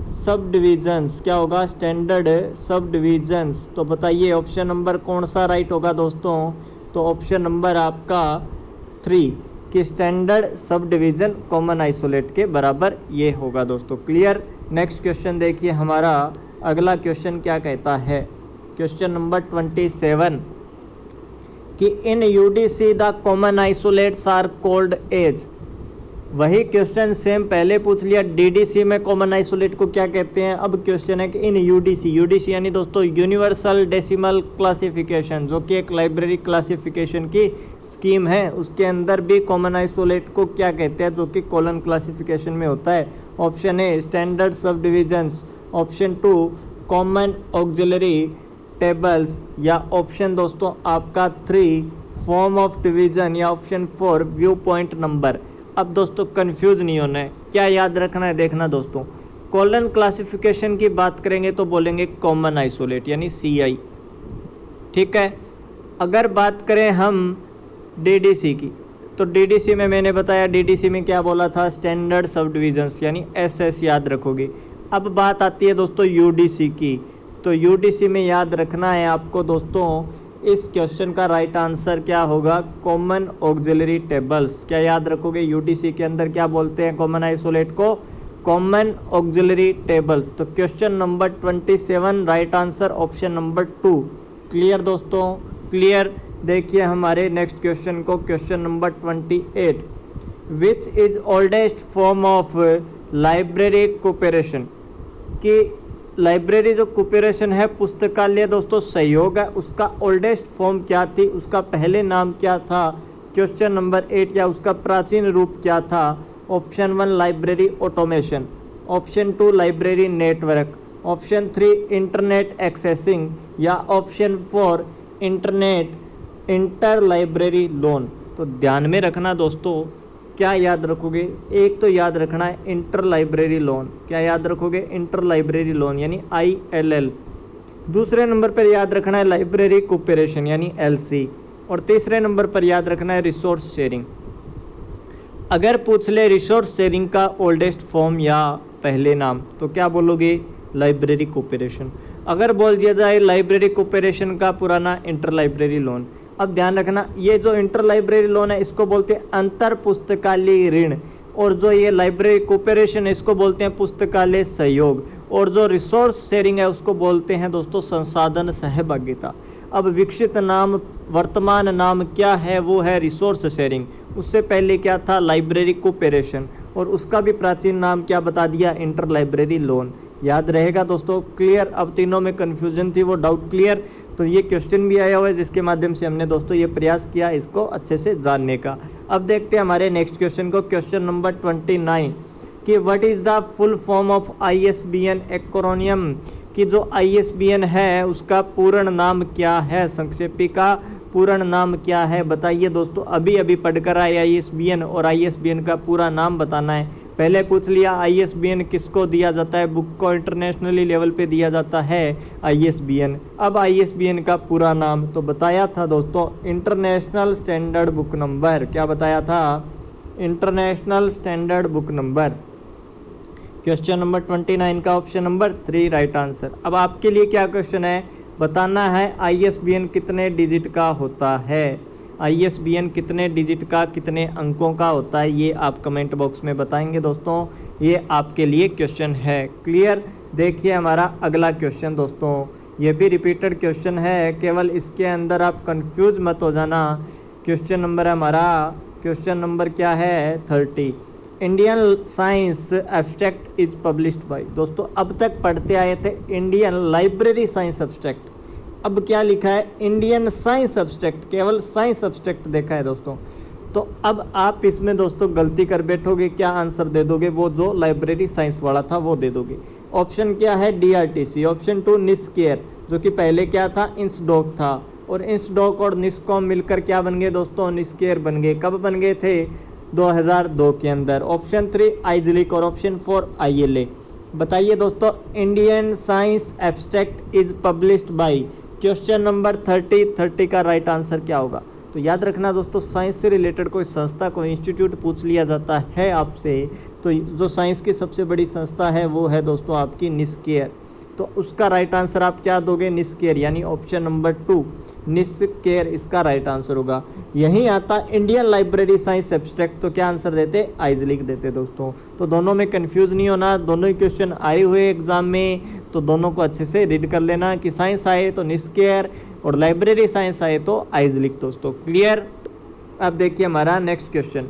सब डिविजन्स। क्या होगा? स्टैंडर्ड सब डिविजन्स। तो बताइए ऑप्शन नंबर कौन सा राइट होगा दोस्तों? तो ऑप्शन नंबर आपका 3 कि standard sub division common isolate के बराबर ये होगा दोस्तों। क्लियर। नेक्स्ट क्वेश्चन देखिए हमारा अगला क्वेश्चन क्या कहता है। क्वेश्चन नंबर 27 कि in UDC the common isolates are called as. वही क्वेश्चन सेम पहले पूछ लिया, डीडीसी में कॉमन आइसोलेट को क्या कहते हैं। अब क्वेश्चन है कि इन यूडीसी, यूडीसी यानी दोस्तों यूनिवर्सल डेसिमल क्लासिफिकेशन, जो कि एक लाइब्रेरी क्लासिफिकेशन की स्कीम है, उसके अंदर भी कॉमन आइसोलेट को क्या कहते हैं, जो कि कॉलन क्लासिफिकेशन में होता है। ऑप्शन ए स्टैंडर्ड सब divisions, option 2 common auxiliary tables, या ऑप्शन दोस्तों आपका 3 फॉर्म ऑफ डिवीजन, या ऑप्शन 4 व्यू पॉइंट नंबर। अब दोस्तों कंफ्यूज नहीं होना है, क्या याद रखना है, देखना दोस्तों। कॉलन क्लासिफिकेशन की बात करेंगे तो बोलेंगे कॉमन आइसोलेट यानी CI, ठीक है। अगर बात करें हम डीडीसी की, तो डीडीसी में मैंने बताया, डीडीसी में क्या बोला था, स्टैंडर्ड सब डिविजन्स यानी SS याद रखोगे। अब बात आती है दोस्तों यूडीसी की, तो यूडीसी में याद रखना है आपको दोस्तों, इस क्वेश्चन का राइट आंसर क्या होगा, कॉमन ऑक्सिलरी टेबल्स। क्या याद रखोगे, यूडीसी के अंदर क्या बोलते हैं कॉमन आइसोलेट को, कॉमन ऑक्सिलरी टेबल्स। तो question number 27 right answer option number 2। Clear दोस्तों, क्लियर। देखिए हमारे नेक्स्ट क्वेश्चन को, question number 28 which is oldest form of library cooperation, कि लाइब्रेरी जो कोऑपरेशन है, पुस्तकालय दोस्तों सहयोग है, उसका ओल्डेस्ट फॉर्म क्या थी, उसका पहले नाम क्या था। क्वेश्चन नंबर 8 या उसका प्राचीन रूप क्या था। Option 1 library automation, option 2 library network, option 3 internet accessing, या option 4 internet inter library loan. तो ध्यान में रखना दोस्तों, क्या याद रखोगे, एक तो याद रखना है इंटर लाइब्रेरी लोन। क्या याद रखोगे, इंटर लाइब्रेरी लोन यानी ILL। दूसरे नंबर पर याद रखना है लाइब्रेरी कोऑपरेशन यानी LC, और तीसरे नंबर पर याद रखना है रिसोर्स शेयरिंग। अगर पूछ ले रिसोर्स शेयरिंग का ओल्डेस्ट फॉर्म या पहले नाम, तो क्या बोलोगे, लाइब्रेरी कोऑपरेशन। अगर बोल दिया जाए लाइब्रेरी कोऑपरेशन का पुराना इंटर लाइब्रेरी लोन। अब ध्यान रखना, ये जो इंटर लाइब्रेरी लोन है इसको बोलते हैं अंतर पुस्तकालय ऋण, और जो ये लाइब्रेरी कोऑपरेशन है इसको बोलते हैं पुस्तकालय सहयोग, और जो रिसोर्स शेयरिंग है उसको बोलते हैं दोस्तों संसाधन सहभागिता। अब विकसित नाम, वर्तमान नाम क्या है, वो है रिसोर्स शेयरिंग। उससे पहले क्या था, लाइब्रेरी कोऑपरेशन, और उसका भी प्राचीन नाम क्या बता दिया, इंटर लाइब्रेरी लोन। याद रहेगा दोस्तों, क्लियर। अब तीनों में कन्फ्यूजन थी, वो डाउट क्लियर। तो ये क्वेश्चन भी आया हुआ है जिसके माध्यम से हमने दोस्तों ये प्रयास किया इसको अच्छे से जानने का। अब देखते हैं हमारे नेक्स्ट क्वेश्चन को, क्वेश्चन नंबर 29 कि what is the full form of ISBN acromion, कि जो ISBN है उसका पूर्ण नाम क्या है, संक्षेपी का पूर्ण नाम क्या है, बताइए दोस्तों। अभी अभी पढ़कर आए ISBN, और ISBN का पूरा नाम बताना है। पहले पूछ लिया ISBN किसको दिया जाता है, बुक को इंटरनेशनली लेवल पे दिया जाता है ISBN। अब ISBN का पूरा नाम तो बताया था दोस्तों, इंटरनेशनल स्टैंडर्ड बुक नंबर। क्या बताया था, international standard book number. Question number 29 का ऑप्शन नंबर 3 राइट आंसर। अब आपके लिए क्या क्वेश्चन है, बताना है ISBN कितने डिजिट का होता है। ISBN कितने डिजिट का, कितने अंकों का होता है, ये आप कमेंट बॉक्स में बताएंगे दोस्तों। ये आपके लिए क्वेश्चन है। क्लियर। देखिए हमारा अगला क्वेश्चन दोस्तों, ये भी रिपीटेड क्वेश्चन है, केवल इसके अंदर आप कंफ्यूज मत हो जाना। क्वेश्चन नंबर हमारा, क्वेश्चन नंबर क्या है, 30। Indian science abstract is published by. दोस्तों अब तक पढ़ते आए थे इंडियन लाइब्रेरी साइंस एब्स्ट्रैक्ट, अब क्या लिखा है, इंडियन साइंस एब्स्ट्रैक्ट, केवल साइंस एब्स्ट्रैक्ट देखा है दोस्तों। तो अब आप इसमें दोस्तों गलती कर बैठोगे, क्या आंसर दे दोगे, वो जो लाइब्रेरी साइंस वाला था वो दे दोगे। ऑप्शन क्या है, DRTC, ऑप्शन 2 निस्केयर, जो कि पहले क्या था, इंसडॉक था, और इंसडॉक और निस्कॉम मिलकर क्या बन गए दोस्तों, निस्केयर बन गए। कब बन गए थे, 2002 के अंदर। ऑप्शन 3 आइजलिक, और ऑप्शन 4 ILA। बताइए दोस्तों, Indian science abstract is published by, question number 30 का राइट आंसर क्या होगा। तो याद रखना दोस्तों, साइंस से रिलेटेड कोई संस्था, कोई इंस्टीट्यूट पूछ लिया जाता है आपसे, तो जो साइंस की सबसे बड़ी संस्था है वो है दोस्तों आपकी निस्केयर। तो उसका राइट आंसर आप क्या दोगे, निस्केयर यानी ऑप्शन नंबर 2। निस्केर इसका राइट आंसर होगा। यही आता इंडियन लाइब्रेरी साइंस एब्स्ट्रैक्ट, तो क्या आंसर देते, आइजलिक देते दोस्तों। तो दोनों में कंफ्यूज नहीं होना, दोनों ही क्वेश्चन आए हुए एग्जाम में, तो दोनों को अच्छे से रीड कर लेना कि साइंस आए तो निस्केर और लाइब्रेरी साइंस आए तो आइजलिक दोस्तों। क्लियर। अब देखिए हमारा next question,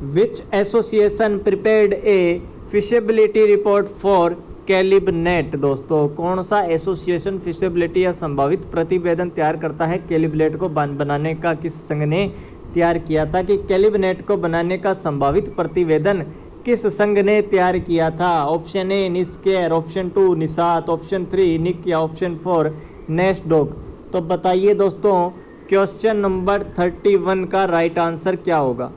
which association prepared a feasibility report for CALIBNET. दोस्तों कौन सा एसोसिएशन फिजिबिलिटी या संभावित प्रतिवेदन तैयार करता है कैलिबनेट को बनाने का, किस संघ ने तैयार किया था कि कैलिबनेट को बनाने का संभावित प्रतिवेदन किस संघ ने तैयार किया था। ऑप्शन ए निस्केर, ऑप्शन 2 निसात, ऑप्शन 3 निक या ऑप्शन 4 नेस्डोक। तो बताइए दोस्तों क्वेश्चन नंबर 31 का राइट आंसर क्या होगा।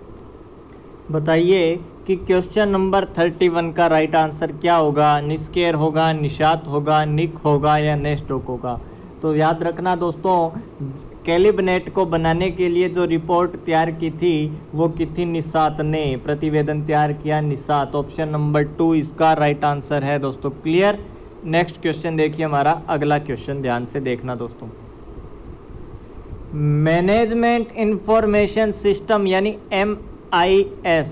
बताइए कि क्वेश्चन नंबर 31 का राइट आंसर क्या होगा। निस्केर होगा, निशात होगा, निक होगा या नेस्डोक होगा। तो याद रखना दोस्तों, कैलिबनेट को बनाने के लिए जो रिपोर्ट तैयार की थी वो की थी निसात ने, प्रतिवेदन तैयार किया निसात। ऑप्शन नंबर 2 इसका राइट आंसर है दोस्तों। क्लियर। नेक्स्ट क्वेश्चन देखिए हमारा अगला क्वेश्चन, ध्यान से देखना दोस्तों। मैनेजमेंट इंफॉर्मेशन सिस्टम यानी MIS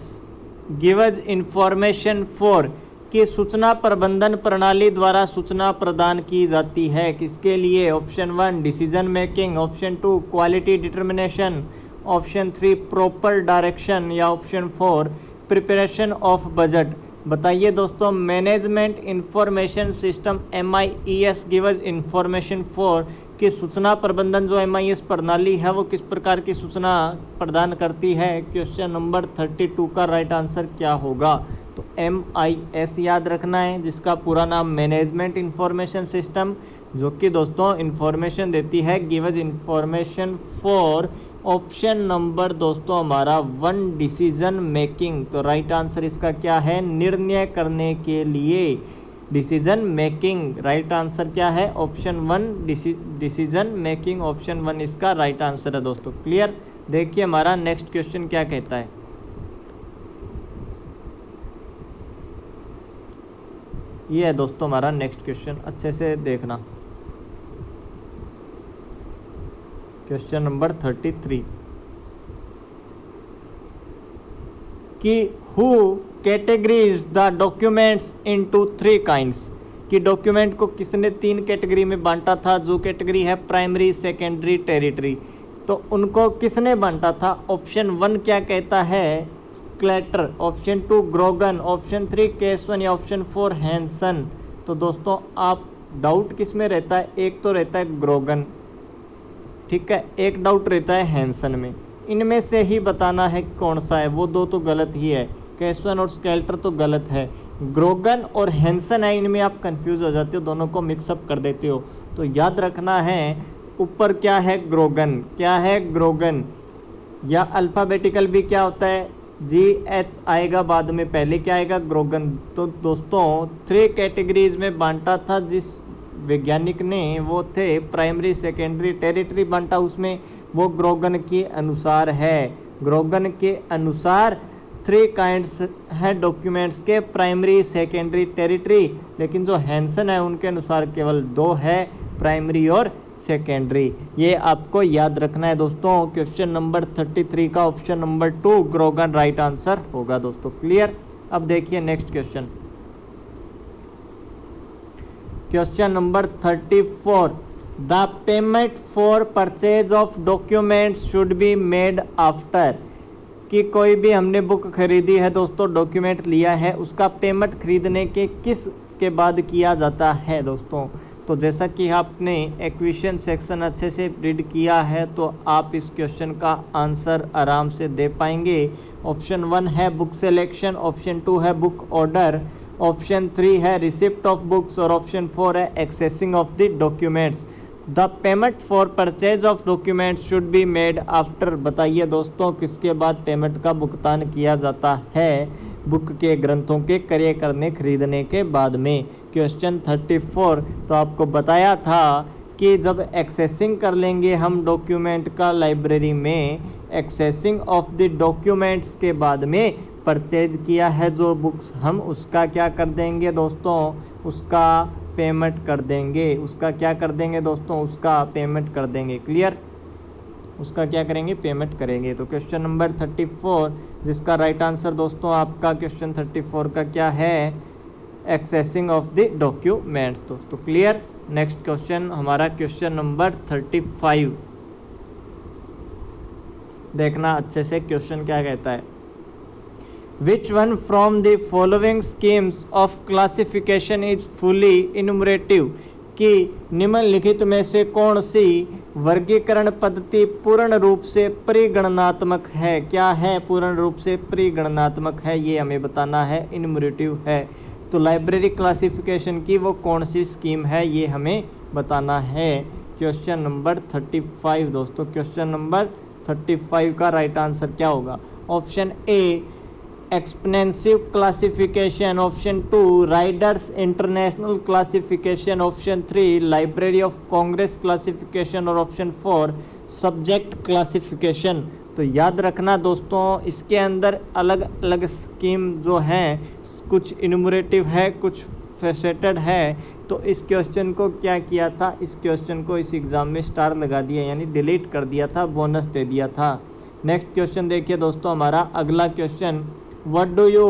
गिव्स इंफॉर्मेशन फॉर की सूचना प्रबंधन प्रणाली द्वारा सूचना प्रदान की जाती है किसके लिए। Option 1 decision making, option 2 quality determination, option 3 proper direction या ऑप्शन 4 प्रिपरेशन ऑफ बजट। बताइए दोस्तों management information system MIS gives information for कि सूचना प्रबंधन जो MIS प्रणाली है वो किस प्रकार की सूचना प्रदान करती है। क्वेश्चन नंबर 32 का राइट आंसर क्या होगा। तो MIS याद रखना है, जिसका पूरा नाम मैनेजमेंट इंफॉर्मेशन सिस्टम, जो कि दोस्तों इंफॉर्मेशन देती है gives information for. Option number दोस्तों हमारा 1 डिसीजन मेकिंग। तो राइट आंसर इसका क्या है, निर्णय करने के लिए, डिसीजन मेकिंग। राइट आंसर क्या है, ऑप्शन 1 डिसीजन मेकिंग, ऑप्शन 1 इसका राइट आंसर है दोस्तों। क्लियर। देखिए हमारा नेक्स्ट क्वेश्चन क्या कहता है। ये है दोस्तों हमारा नेक्स्ट क्वेश्चन, अच्छे से देखना। क्वेश्चन नंबर 33 कि who categories the documents into 3 kinds. कि डॉक्यूमेंट को किसने 3 कैटेगरी में बांटा था, जो कैटेगरी है प्राइमरी, सेकेंडरी, टेरिटरी। तो उनको किसने बांटा था। ऑप्शन 1 क्या कहता है, स्क्लेटर, ऑप्शन 2 ग्रोगन, ऑप्शन 3 केसवन या ऑप्शन 4 हैंसन। तो दोस्तों आप डाउट किस में रहता है, एक तो रहता है ग्रोगन, ठीक है, एक डाउट रहता है हैंसन में। इनमें से ही बताना है कौन सा है, वो दो तो गलत ही है, केसवन और स्केल्टर तो गलत है, ग्रोगन और हैंसन है, इनमें आप कंफ्यूज हो जाते हो, दोनों को मिक्सअप कर देते हो। तो याद रखना है ऊपर क्या है ग्रोगन, क्या है ग्रोगन, या अल्फ़ाबेटिकल भी क्या होता है GH आएगा बाद में, पहले क्या आएगा ग्रोगन। तो दोस्तों 3 कैटेगरीज में बांटा था जिस वैज्ञानिक ने, वो थे प्राइमरी, सेकेंडरी, टेरिटरी बांटा, उसमें वो ग्रोगन के अनुसार है। ग्रोगन के अनुसार 3 काइंड्स है डॉक्यूमेंट्स के, प्राइमरी, सेकेंडरी, टेरिटरी। लेकिन जो हैंसन है उनके अनुसार केवल 2 है, प्राइमरी और सेकेंडरी। ये आपको याद रखना है दोस्तों। क्वेश्चन नंबर 33 का option number 2 Grogan right answer होगा दोस्तों। क्लियर। अब देखिए next question, question number 34 the payment for purchase of documents should be made after. कि कोई भी हमने बुक खरीदी है दोस्तों, डॉक्यूमेंट लिया है, उसका पेमेंट खरीदने के किस के बाद किया जाता है दोस्तों। तो जैसा कि आपने एक्विजिशन सेक्शन अच्छे से रीड किया है तो आप इस क्वेश्चन का आंसर आराम से दे पाएंगे। ऑप्शन 1 है बुक सिलेक्शन, ऑप्शन 2 है बुक ऑर्डर, ऑप्शन 3 है रिसिप्ट ऑफ बुक्स और ऑप्शन 4 है accessing of the documents. The payment for purchase of document should be made after. बताइए दोस्तों किसके बाद पेमेंट का भुगतान किया जाता है, बुक के ग्रंथों के क्रय करने खरीदने के बाद में। क्वेश्चन 34 तो आपको बताया था कि जब एक्सेसिंग कर लेंगे हम डॉक्यूमेंट का लाइब्रेरी में, एक्सेसिंग ऑफ द डॉक्यूमेंट्स के बाद में परचेज किया है जो बुक्स, हम उसका क्या कर देंगे दोस्तों, उसका पेमेंट कर देंगे। उसका क्या कर देंगे दोस्तों, उसका पेमेंट कर देंगे। क्लियर, उसका क्या करेंगे, पेमेंट करेंगे। तो क्वेश्चन नंबर 34 जिसका राइट आंसर दोस्तों आपका क्वेश्चन 34 का क्या है, एक्सेसिंग ऑफ द डॉक्यूमेंट्स दोस्तों। क्लियर। नेक्स्ट क्वेश्चन हमारा क्वेश्चन नंबर 35, देखना अच्छे से क्वेश्चन क्या कहता है। Which one from the following schemes of classification is fully enumerative? कि निम्नलिखित में से कौन सी वर्गीकरण पद्धति पूर्ण रूप से परिगणनात्मक है। क्या है, पूर्ण रूप से परिगणनात्मक है, ये हमें बताना है, इन्यूमरेटिव है। तो लाइब्रेरी क्लासिफिकेशन की वो कौन सी स्कीम है, ये हमें बताना है। क्वेश्चन नंबर 35 दोस्तों, क्वेश्चन नंबर 35 का राइट आंसर क्या होगा। Option A expensive classification, option 2 Riders international classification, option 3 library of Congress classification और ऑप्शन 4 सब्जेक्ट क्लासिफिकेशन। तो याद रखना दोस्तों, इसके अंदर अलग अलग स्कीम जो हैं, कुछ इन्यूमरेटिव है, कुछ फेसेटेड है। तो इस क्वेश्चन को क्या किया था, इस क्वेश्चन को इस एग्ज़ाम में स्टार लगा दिया, यानी डिलीट कर दिया था, बोनस दे दिया था। नेक्स्ट क्वेश्चन देखिए दोस्तों, हमारा अगला question, what do you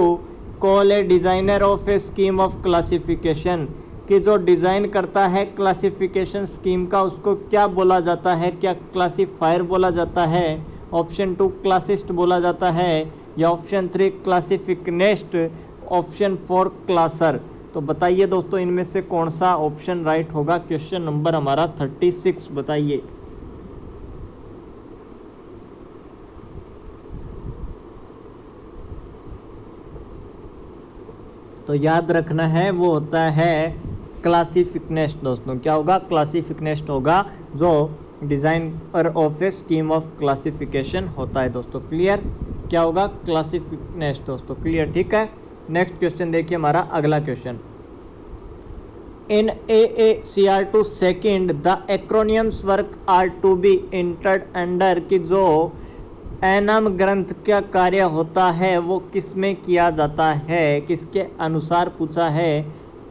call A designer of A scheme of classification? कि जो डिज़ाइन करता है क्लासिफिकेशन स्कीम का, उसको क्या बोला जाता है, क्या क्लासीफायर बोला जाता है, ऑप्शन 2 क्लासिस्ट बोला जाता है, या ऑप्शन 3 क्लासिफिकनेस्ट, ऑप्शन 4 क्लासर। तो बताइए दोस्तों, इनमें से कौन सा ऑप्शन राइट होगा। क्वेश्चन नंबर हमारा 36 बताइए। तो याद रखना है, वो होता है क्लासिफिकनेस्ट दोस्तों। क्या होगा, क्लासिफिकनेस्ट होगा, जो designer of A scheme of classification होता है दोस्तों। क्लियर, क्या होगा, क्लासिफिकनेस्ट दोस्तों। क्लियर, ठीक है। नेक्स्ट क्वेश्चन देखिए हमारा अगला question, in AACR2 second the acronyms work are to be entered under, की जो एनम ग्रंथ का कार्य होता है वो किस में किया जाता है, किसके अनुसार पूछा है,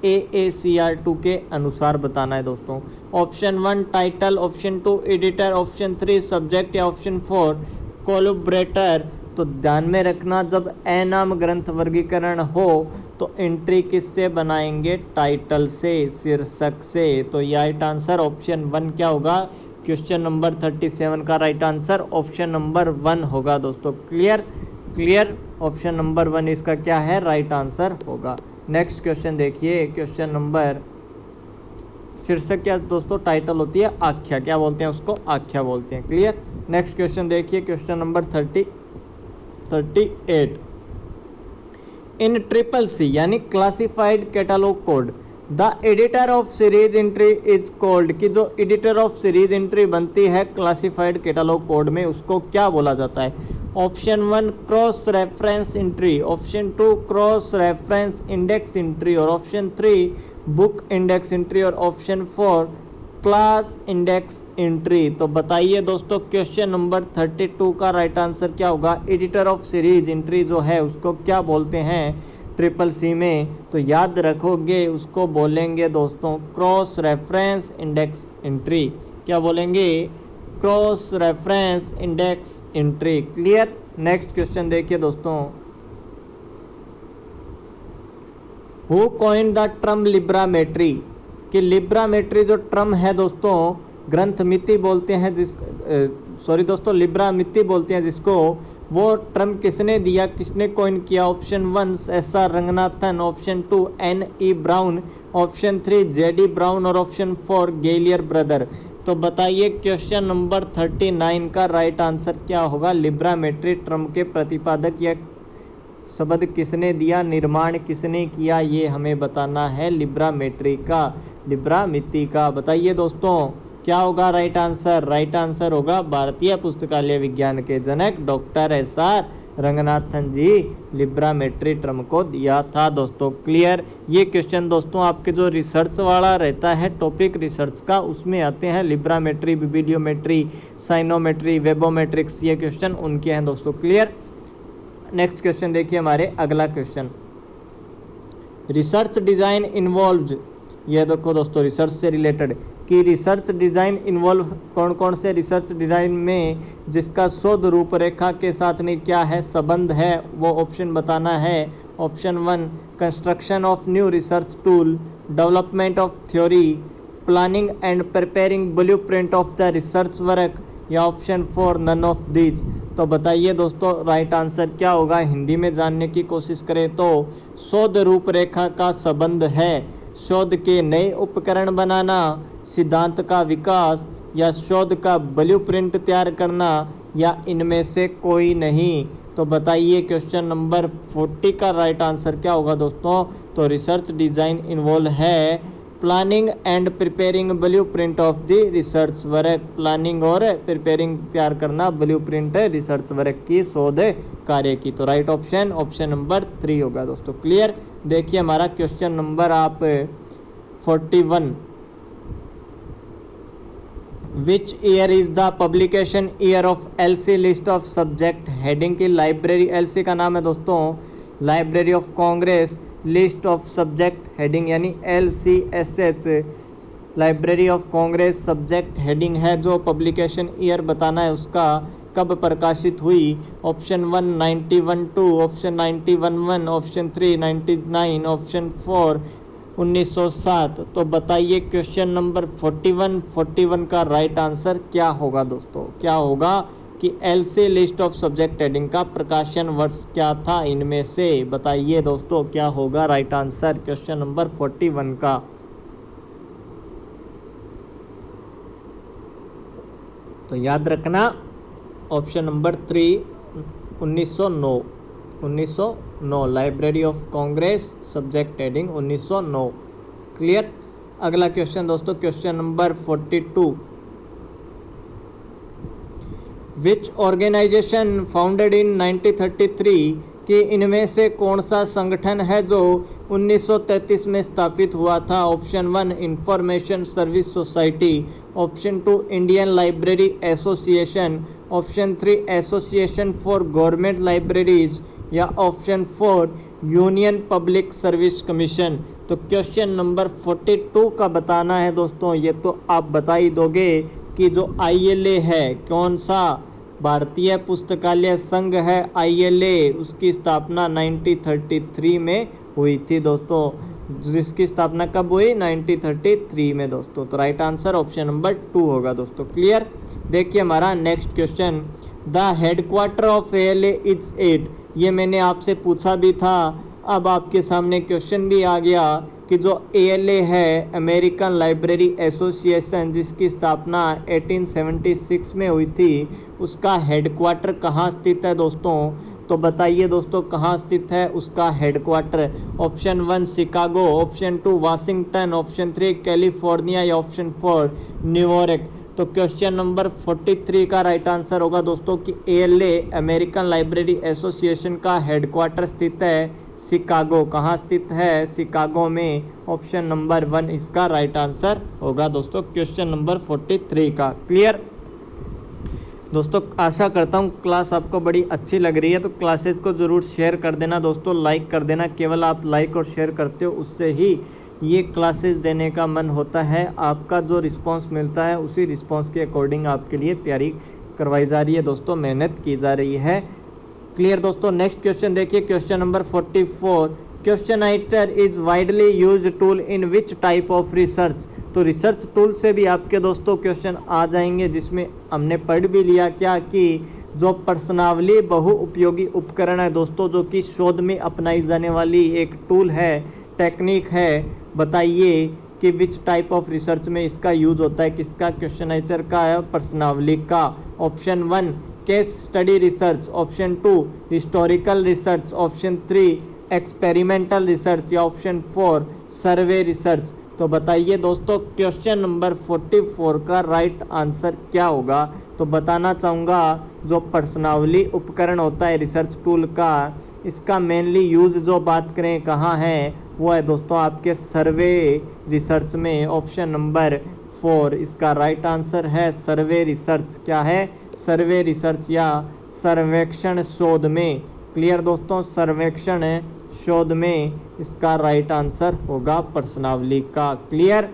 AACR2 के अनुसार बताना है दोस्तों। Option 1 title, option 2 editor, option 3 subject, या ऑप्शन 4 कोलैबोरेटर। तो ध्यान में रखना, जब एनम ग्रंथ वर्गीकरण हो तो एंट्री किससे बनाएंगे, टाइटल से, शीर्षक से। तो राइट आंसर ऑप्शन 1 क्या होगा, क्वेश्चन नंबर 37 का राइट आंसर ऑप्शन नंबर 1 होगा दोस्तों। क्लियर, क्लियर, ऑप्शन नंबर 1 इसका क्या है, राइट आंसर होगा। नेक्स्ट क्वेश्चन देखिए, क्वेश्चन नंबर, शीर्षक क्या दोस्तों, टाइटल होती है आख्या, क्या बोलते हैं उसको, आख्या बोलते हैं। क्लियर। नेक्स्ट क्वेश्चन देखिए, क्वेश्चन नंबर 38, इन CCC यानी classified catalogue code the editor of series entry is called, कि जो एडिटर ऑफ सीरीज एंट्री बनती है क्लासिफाइड कैटलॉग कोड में, उसको क्या बोला जाता है। Option 1 cross reference entry, option 2 cross reference index entry, और ऑप्शन 3 बुक इंडेक्स एंट्री, और ऑप्शन 4 क्लास इंडेक्स एंट्री। तो बताइए दोस्तों, क्वेश्चन नंबर 32 का राइट आंसर क्या होगा। एडिटर ऑफ सीरीज एंट्री जो है उसको क्या बोलते हैं CCC में, तो याद रखोगे उसको बोलेंगे दोस्तों क्रॉस रेफरेंस इंडेक्स एंट्री। क्या बोलेंगे, cross reference index entry. Clear. Next question देखिए दोस्तों, हु कॉइन्ड द टर्म लिब्रामेट्री, कि लिब्रामेट्री जो टर्म है दोस्तों, ग्रंथमिति बोलते हैं लिब्रामिति बोलते हैं जिसको, वो टर्म किसने दिया, किसने कॉइन किया। Option 1 SR Ranganathan, option 2 NE brown, option 3 JD brown, और ऑप्शन 4 गेलियर ब्रदर। तो बताइए क्वेश्चन नंबर 39 का राइट आंसर क्या होगा। लिब्रामेट्री टर्म के प्रतिपादक या शब्द किसने दिया, निर्माण किसने किया, ये हमें बताना है लिब्रामेट्री का, लिब्रामिति का। बताइए दोस्तों क्या होगा राइट आंसर। राइट आंसर होगा भारतीय पुस्तकालय विज्ञान के जनक डॉक्टर SR रंगनाथन जी लिब्रामेट्री टर्म को दिया था दोस्तों। क्लियर। ये क्वेश्चन दोस्तों आपके जो रिसर्च वाला रहता है टॉपिक रिसर्च का, उसमें आते हैं लिब्रामेट्री, विविडियोमेट्री, साइनोमेट्री, वेबोमेट्रिक्स, ये क्वेश्चन उनके हैं दोस्तों। क्लियर। नेक्स्ट क्वेश्चन देखिए हमारे अगला क्वेश्चन, रिसर्च डिजाइन इन्वॉल्व्स ये देखो दोस्तों रिसर्च से रिलेटेड कि रिसर्च डिज़ाइन इन्वॉल्व कौन कौन से रिसर्च डिज़ाइन में जिसका शोध रूपरेखा के साथ में क्या है संबंध है, वो ऑप्शन बताना है। Option 1 construction of new research tool, development of theory, planning and preparing blueprint of the research work, या ऑप्शन 4 नन ऑफ दीज। तो बताइए दोस्तों राइट आंसर क्या होगा। हिंदी में जानने की कोशिश करें तो शोध रूपरेखा का संबंध है शोध के नए उपकरण बनाना, सिद्धांत का विकास, या शोध का ब्लूप्रिंट तैयार करना, या इनमें से कोई नहीं। तो बताइए क्वेश्चन नंबर 40 का राइट आंसर क्या होगा दोस्तों। तो रिसर्च डिज़ाइन इन्वॉल्व है planning and preparing blueprint of the research work, planning और प्रिपेयरिंग तैयार करना ब्लूप्रिंट रिसर्च वर्क की शोध कार्य की। तो राइट ऑप्शन ऑप्शन नंबर 3 होगा दोस्तों। क्लियर। देखिए हमारा क्वेश्चन नंबर आप 41 which year is the publication year of LC list of subject heading की लाइब्रेरी। एलसी का नाम है दोस्तों library of Congress list of subject heading यानी LCSS library of Congress subject heading है। जो पब्लिकेशन ईयर बताना है उसका कब प्रकाशित हुई। Option 1 1912, option 1911, option 3 1999, option 4 1907। तो बताइए क्वेश्चन नंबर 41 का राइट आंसर क्या होगा दोस्तों। क्या होगा कि LC list of subject heading का प्रकाशन वर्ष क्या था इनमें से। बताइए दोस्तों क्या होगा राइट आंसर क्वेश्चन नंबर 41 का। तो याद रखना option number 3 1909 library of Congress subject heading 1909। Clear. अगला क्वेश्चन दोस्तों question number 42 which organisation founded in 1933 कि इनमें से कौन सा संगठन है जो 1933 में स्थापित हुआ था। Option 1 information service society, option 2 Indian library association, option 3 association for government libraries, या option 4 union public service commission. तो क्वेश्चन नंबर 42 का बताना है दोस्तों। ये तो आप बता ही दोगे कि जो ILA है कौन सा भारतीय पुस्तकालय संघ है ILA, उसकी स्थापना 1933 में हुई थी दोस्तों। जिसकी स्थापना कब हुई 1933 में दोस्तों। तो राइट आंसर ऑप्शन नंबर 2 होगा दोस्तों। क्लियर। देखिए हमारा next question the headquarter of ALA is at. ये मैंने आपसे पूछा भी था, अब आपके सामने क्वेश्चन भी आ गया कि जो ALA है अमेरिकन लाइब्रेरी एसोसिएशन जिसकी स्थापना 1876 में हुई थी, उसका हेडक्वार्टर कहाँ स्थित है दोस्तों। तो बताइए दोस्तों कहाँ स्थित है उसका headquarter. Option 1 Chicago, option 2 Washington, option 3 California, या ऑप्शन 4 न्यूयॉर्क। तो क्वेश्चन नंबर 43 का राइट आंसर होगा दोस्तों कि ALA अमेरिकन लाइब्रेरी एसोसिएशन का हेडक्वार्टर स्थित है शिकागो। कहाँ स्थित है शिकागो में। ऑप्शन नंबर 1 इसका राइट आंसर होगा दोस्तों क्वेश्चन नंबर 43 का। क्लियर दोस्तों। आशा करता हूँ क्लास आपको बड़ी अच्छी लग रही है, तो क्लासेज को ज़रूर शेयर कर देना दोस्तों, लाइक कर देना। केवल आप लाइक और शेयर करते हो उससे ही ये क्लासेस देने का मन होता है। आपका जो रिस्पांस मिलता है उसी रिस्पांस के अकॉर्डिंग आपके लिए तैयारी करवाई जा रही है दोस्तों, मेहनत की जा रही है। क्लियर दोस्तों। नेक्स्ट क्वेश्चन देखिए question number 44 question writer is widely used tool in which type of research. तो रिसर्च टूल से भी आपके दोस्तों क्वेश्चन आ जाएंगे, जिसमें हमने पढ़ भी लिया क्या कि जो प्रश्नावली बहु उपयोगी उपकरण है दोस्तों, जो कि शोध में अपनाई जाने वाली एक टूल है, टेक्निक है। बताइए कि विच टाइप ऑफ रिसर्च में इसका यूज होता है, किसका, क्वेश्चन आंसर का है प्रश्नावली का। Option 1 case study research, option 2 historical research, option 3 experimental research, या ऑप्शन 4 सर्वे रिसर्च। तो बताइए दोस्तों क्वेश्चन नंबर 44 का राइट आंसर क्या होगा। तो बताना चाहूँगा जो प्रश्नावली उपकरण होता है रिसर्च टूल का, इसका मेनली यूज जो बात करें कहाँ है, वो है दोस्तों आपके सर्वे रिसर्च में। ऑप्शन नंबर 4 इसका राइट आंसर है सर्वे रिसर्च। क्या है सर्वे रिसर्च या सर्वेक्षण शोध में। क्लियर दोस्तों। सर्वेक्षण शोध में इसका राइट आंसर होगा प्रश्नावली का। क्लियर।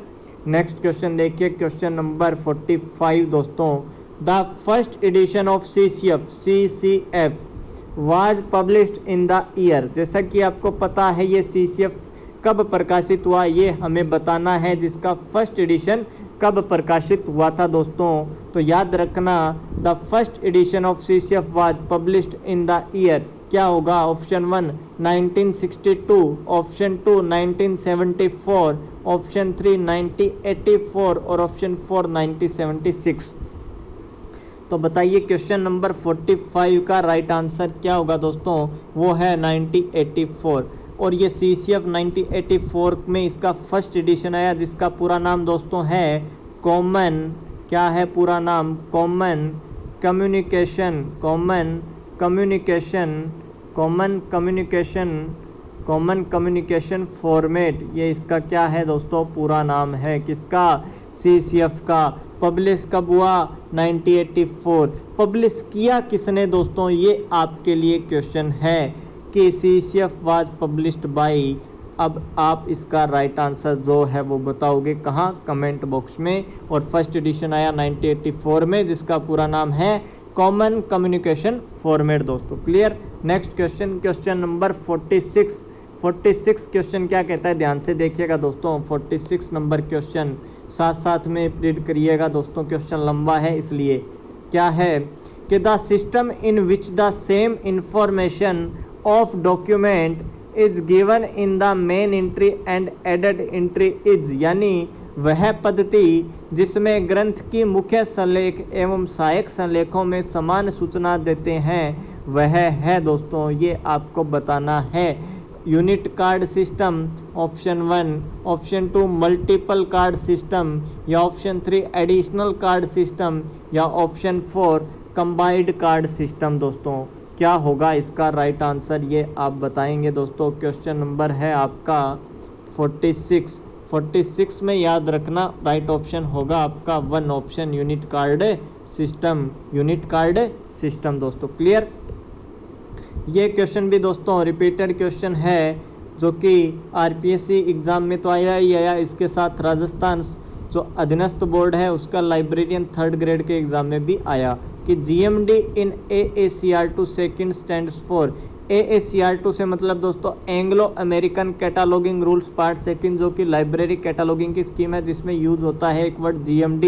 नेक्स्ट क्वेश्चन देखिए, क्वेश्चन नंबर 45 दोस्तों। The first edition of CCF was published in the year. जैसा कि आपको पता है ये CCF कब प्रकाशित हुआ, ये हमें बताना है, जिसका फर्स्ट एडिशन कब प्रकाशित हुआ था दोस्तों। तो याद रखना, the first edition of CCF was published in the year क्या होगा। ऑप्शन 1 1962, ऑप्शन 2 1974, ऑप्शन 3 1984 और ऑप्शन 4 1976। तो बताइए क्वेश्चन नंबर 45 का राइट आंसर क्या होगा दोस्तों। वो है 1984। और ये CCF 1984 में इसका फर्स्ट एडिशन आया, जिसका पूरा नाम दोस्तों है कॉमन, क्या है पूरा नाम, कॉमन कम्युनिकेशन फॉर्मेट। ये इसका क्या है दोस्तों, पूरा नाम है किसका, CCF का। पब्लिश कब हुआ, 1984। पब्लिश किया किसने दोस्तों, ये आपके लिए क्वेश्चन है कि CCF वाज पब्लिश्ड बाय। अब आप इसका राइट आंसर जो है वो बताओगे कहाँ, कमेंट बॉक्स में। और फर्स्ट एडिशन आया 1984 में, जिसका पूरा नाम है कॉमन कम्युनिकेशन फॉर्मेट दोस्तों। Clear. Next question, question number 46 question क्या कहता है, ध्यान से देखिएगा दोस्तों। 46 नंबर क्वेश्चन साथ साथ में रीड करिएगा दोस्तों, क्वेश्चन लंबा है इसलिए। क्या है कि the system in which the same information of document is given in the main entry and added entry is, यानी वह पद्धति जिसमें ग्रंथ की मुख्य संलेख एवं सहायक संलेखों में समान सूचना देते हैं, वह है दोस्तों, ये आपको बताना है। Unit card system option 1, option 2 multiple card system, या ऑप्शन 3 एडिशनल कार्ड सिस्टम, या ऑप्शन 4 कंबाइंड कार्ड सिस्टम। दोस्तों क्या होगा इसका राइट आंसर, ये आप बताएंगे दोस्तों। क्वेश्चन नंबर है आपका 46 में याद रखना राइट ऑप्शन होगा आपका 1 ऑप्शन यूनिट कार्ड सिस्टम दोस्तों। क्लियर। ये क्वेश्चन भी दोस्तों रिपीटेड क्वेश्चन है, जो कि RPSC एग्जाम में तो आया ही आया, इसके साथ राजस्थान जो अधीनस्थ बोर्ड है उसका लाइब्रेरियन 3rd ग्रेड के एग्जाम में भी आया कि GMD in AACR2 second stands for. AACR2 से मतलब दोस्तों Anglo American cataloguing rules part second, जो कि लाइब्रेरी कैटालॉगिंग की स्कीम है, जिसमें यूज होता है एक वर्ड GMD।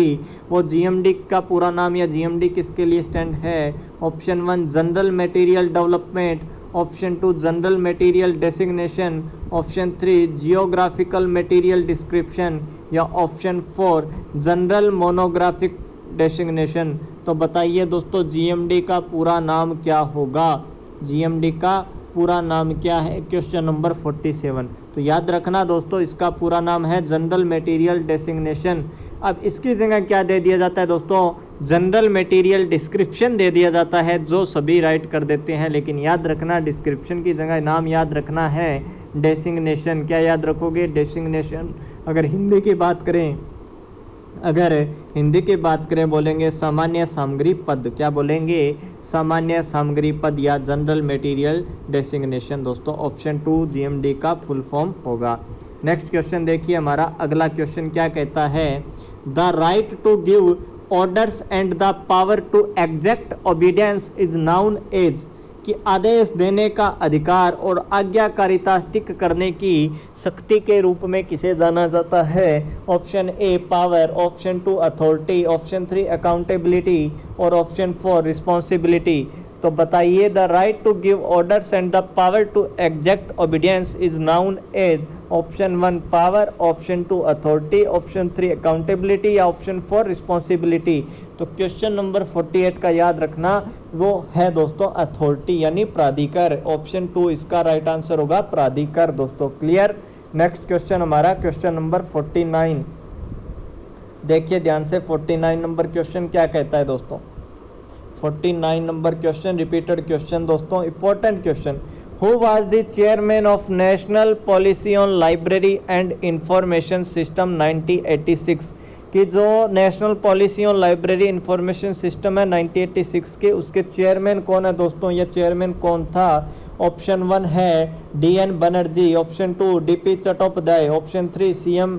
वो GMD का पूरा नाम या GMD किसके लिए स्टैंड है। Option 1 general material development, option 2 general material designation, option 3 geographical material description, या ऑप्शन 4 जनरल मोनोग्राफिक डेसिग्नेशन। तो बताइए दोस्तों GMD का पूरा नाम क्या होगा, GMD का पूरा नाम क्या है। Question number 47। तो याद रखना दोस्तों, इसका पूरा नाम है जनरल मटेरियल डेसिग्नेशन। अब इसकी जगह क्या दे दिया जाता है दोस्तों, जनरल मटेरियल डिस्क्रिप्शन दे दिया जाता है, जो सभी राइट कर देते हैं। लेकिन याद रखना डिस्क्रिप्शन की जगह नाम याद रखना है डेसिग्नेशन। क्या याद रखोगे, डेसिग्नेशन। अगर हिंदी की बात करें बोलेंगे सामान्य सामग्री पद। क्या बोलेंगे, सामान्य सामग्री पद या जनरल मटेरियल डेसिग्नेशन दोस्तों। ऑप्शन 2 GMD का फुल फॉर्म होगा। नेक्स्ट क्वेश्चन देखिए, हमारा अगला क्वेश्चन क्या कहता है, the right to give orders and the power to exact obedience is known as, कि आदेश देने का अधिकार और आज्ञाकारिता स्टिक करने की शक्ति के रूप में किसे जाना जाता है। Option A power, option 2 authority, option 3 accountability और ऑप्शन 4 रिस्पॉन्सिबिलिटी। तो बताइए the right to give orders and the power to exact obedience is known as. Option 1 power, option 2 authority, option 3 accountability या ऑप्शन 4 रिस्पॉन्सिबिलिटी। तो question number 48 का याद रखना, वो है दोस्तों अथॉरिटी यानी प्राधिकार। ऑप्शन 2 इसका राइट आंसर होगा प्राधिकार दोस्तों। क्लियर। नेक्स्ट क्वेश्चन हमारा क्वेश्चन नंबर 49। देखिए ध्यान से 49 नंबर क्वेश्चन क्या कहता है दोस्तों। 49 नंबर क्वेश्चन रिपीटेड क्वेश्चन दोस्तों, important question. Who was the chairman of National Policy on Library and Information System 1986? कि जो national policy on library information system है 1986 के, उसके चेयरमैन कौन है दोस्तों? ये चेयरमैन कौन था? ऑप्शन 1 है DN Banerjee, option 2 DP Chattopadhyay, option 3 CM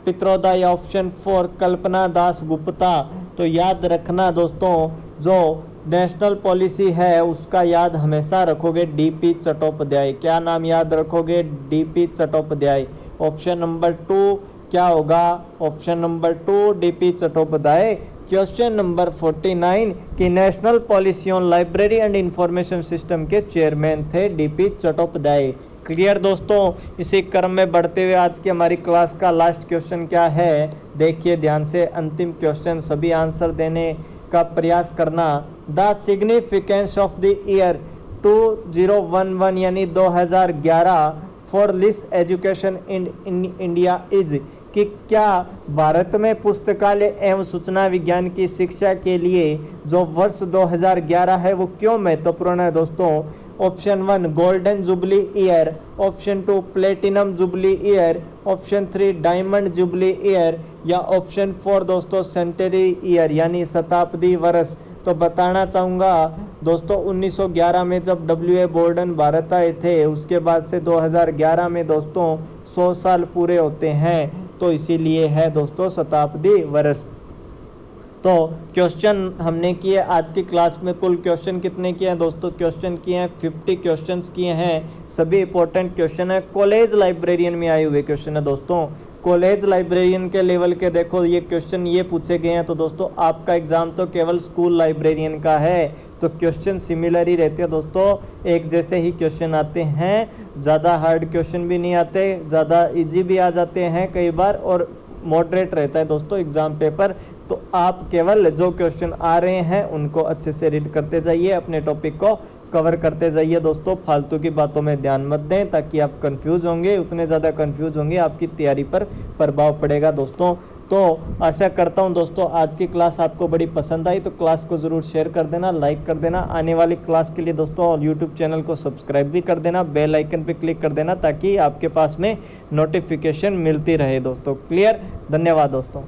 Pitroda या ऑप्शन 4 कल्पना दास गुप्ता। तो याद रखना दोस्तों, जो नेशनल पॉलिसी है उसका याद हमेशा रखोगे DP चट्टोपाध्याय। क्या नाम याद रखोगे? DP चट्टोपाध्याय। ऑप्शन नंबर 2 क्या होगा? Option number 2 DP Chattopadhyay. Question number 49 कि national policy on library and information system के चेयरमैन थे DP चट्टोपाध्याय। क्लियर दोस्तों? इसी क्रम में बढ़ते हुए आज की हमारी क्लास का लास्ट क्वेश्चन क्या है, देखिए ध्यान से। अंतिम क्वेश्चन, सभी आंसर देने का प्रयास करना। The significance of the year 2011 यानी 2011 for LIS education in India is, कि क्या भारत में पुस्तकालय एवं सूचना विज्ञान की शिक्षा के लिए जो वर्ष 2011 है वो क्यों महत्वपूर्ण है दोस्तों? Option 1 golden jubilee year, option 2 platinum jubilee year, option 3 diamond jubilee year या ऑप्शन 4 दोस्तों सेंचुरी ईयर यानी शताब्दी वर्ष। तो बताना चाहूँगा दोस्तों 1911 में जब W.A. बोर्डन भारत आए थे, उसके बाद से 2011 में दोस्तों 100 साल पूरे होते हैं, तो इसीलिए है दोस्तों शताब्दी वर्ष। तो क्वेश्चन हमने किए आज की क्लास में। कुल क्वेश्चन कितने किए हैं दोस्तों? क्वेश्चन किए हैं 50 क्वेश्चंस किए हैं। सभी इंपॉर्टेंट क्वेश्चन है, कॉलेज लाइब्रेरियन में आए हुए क्वेश्चन है दोस्तों। कॉलेज लाइब्रेरियन के लेवल के देखो ये क्वेश्चन ये पूछे गए हैं, तो दोस्तों आपका एग्जाम तो केवल स्कूल लाइब्रेरियन का है, तो क्वेश्चन सिमिलर ही रहते हैं दोस्तों, एक जैसे ही क्वेश्चन आते हैं, ज़्यादा हार्ड क्वेश्चन भी नहीं आते, ज़्यादा इजी भी आ जाते हैं कई बार, और मॉडरेट रहता है दोस्तों एग्जाम पेपर। तो आप केवल जो क्वेश्चन आ रहे हैं उनको अच्छे से रीड करते जाइए, अपने टॉपिक को कवर करते जाइए दोस्तों। फालतू की बातों में ध्यान मत दें, ताकि आप कंफ्यूज होंगे, उतने ज़्यादा कंफ्यूज होंगे आपकी तैयारी पर प्रभाव पड़ेगा दोस्तों। तो आशा करता हूं दोस्तों आज की क्लास आपको बड़ी पसंद आई, तो क्लास को ज़रूर शेयर कर देना, लाइक कर देना। आने वाली क्लास के लिए दोस्तों यूट्यूब चैनल को सब्सक्राइब भी कर देना, बेल आइकन पे क्लिक कर देना, ताकि आपके पास में नोटिफिकेशन मिलती रहे दोस्तों। क्लियर? धन्यवाद दोस्तों।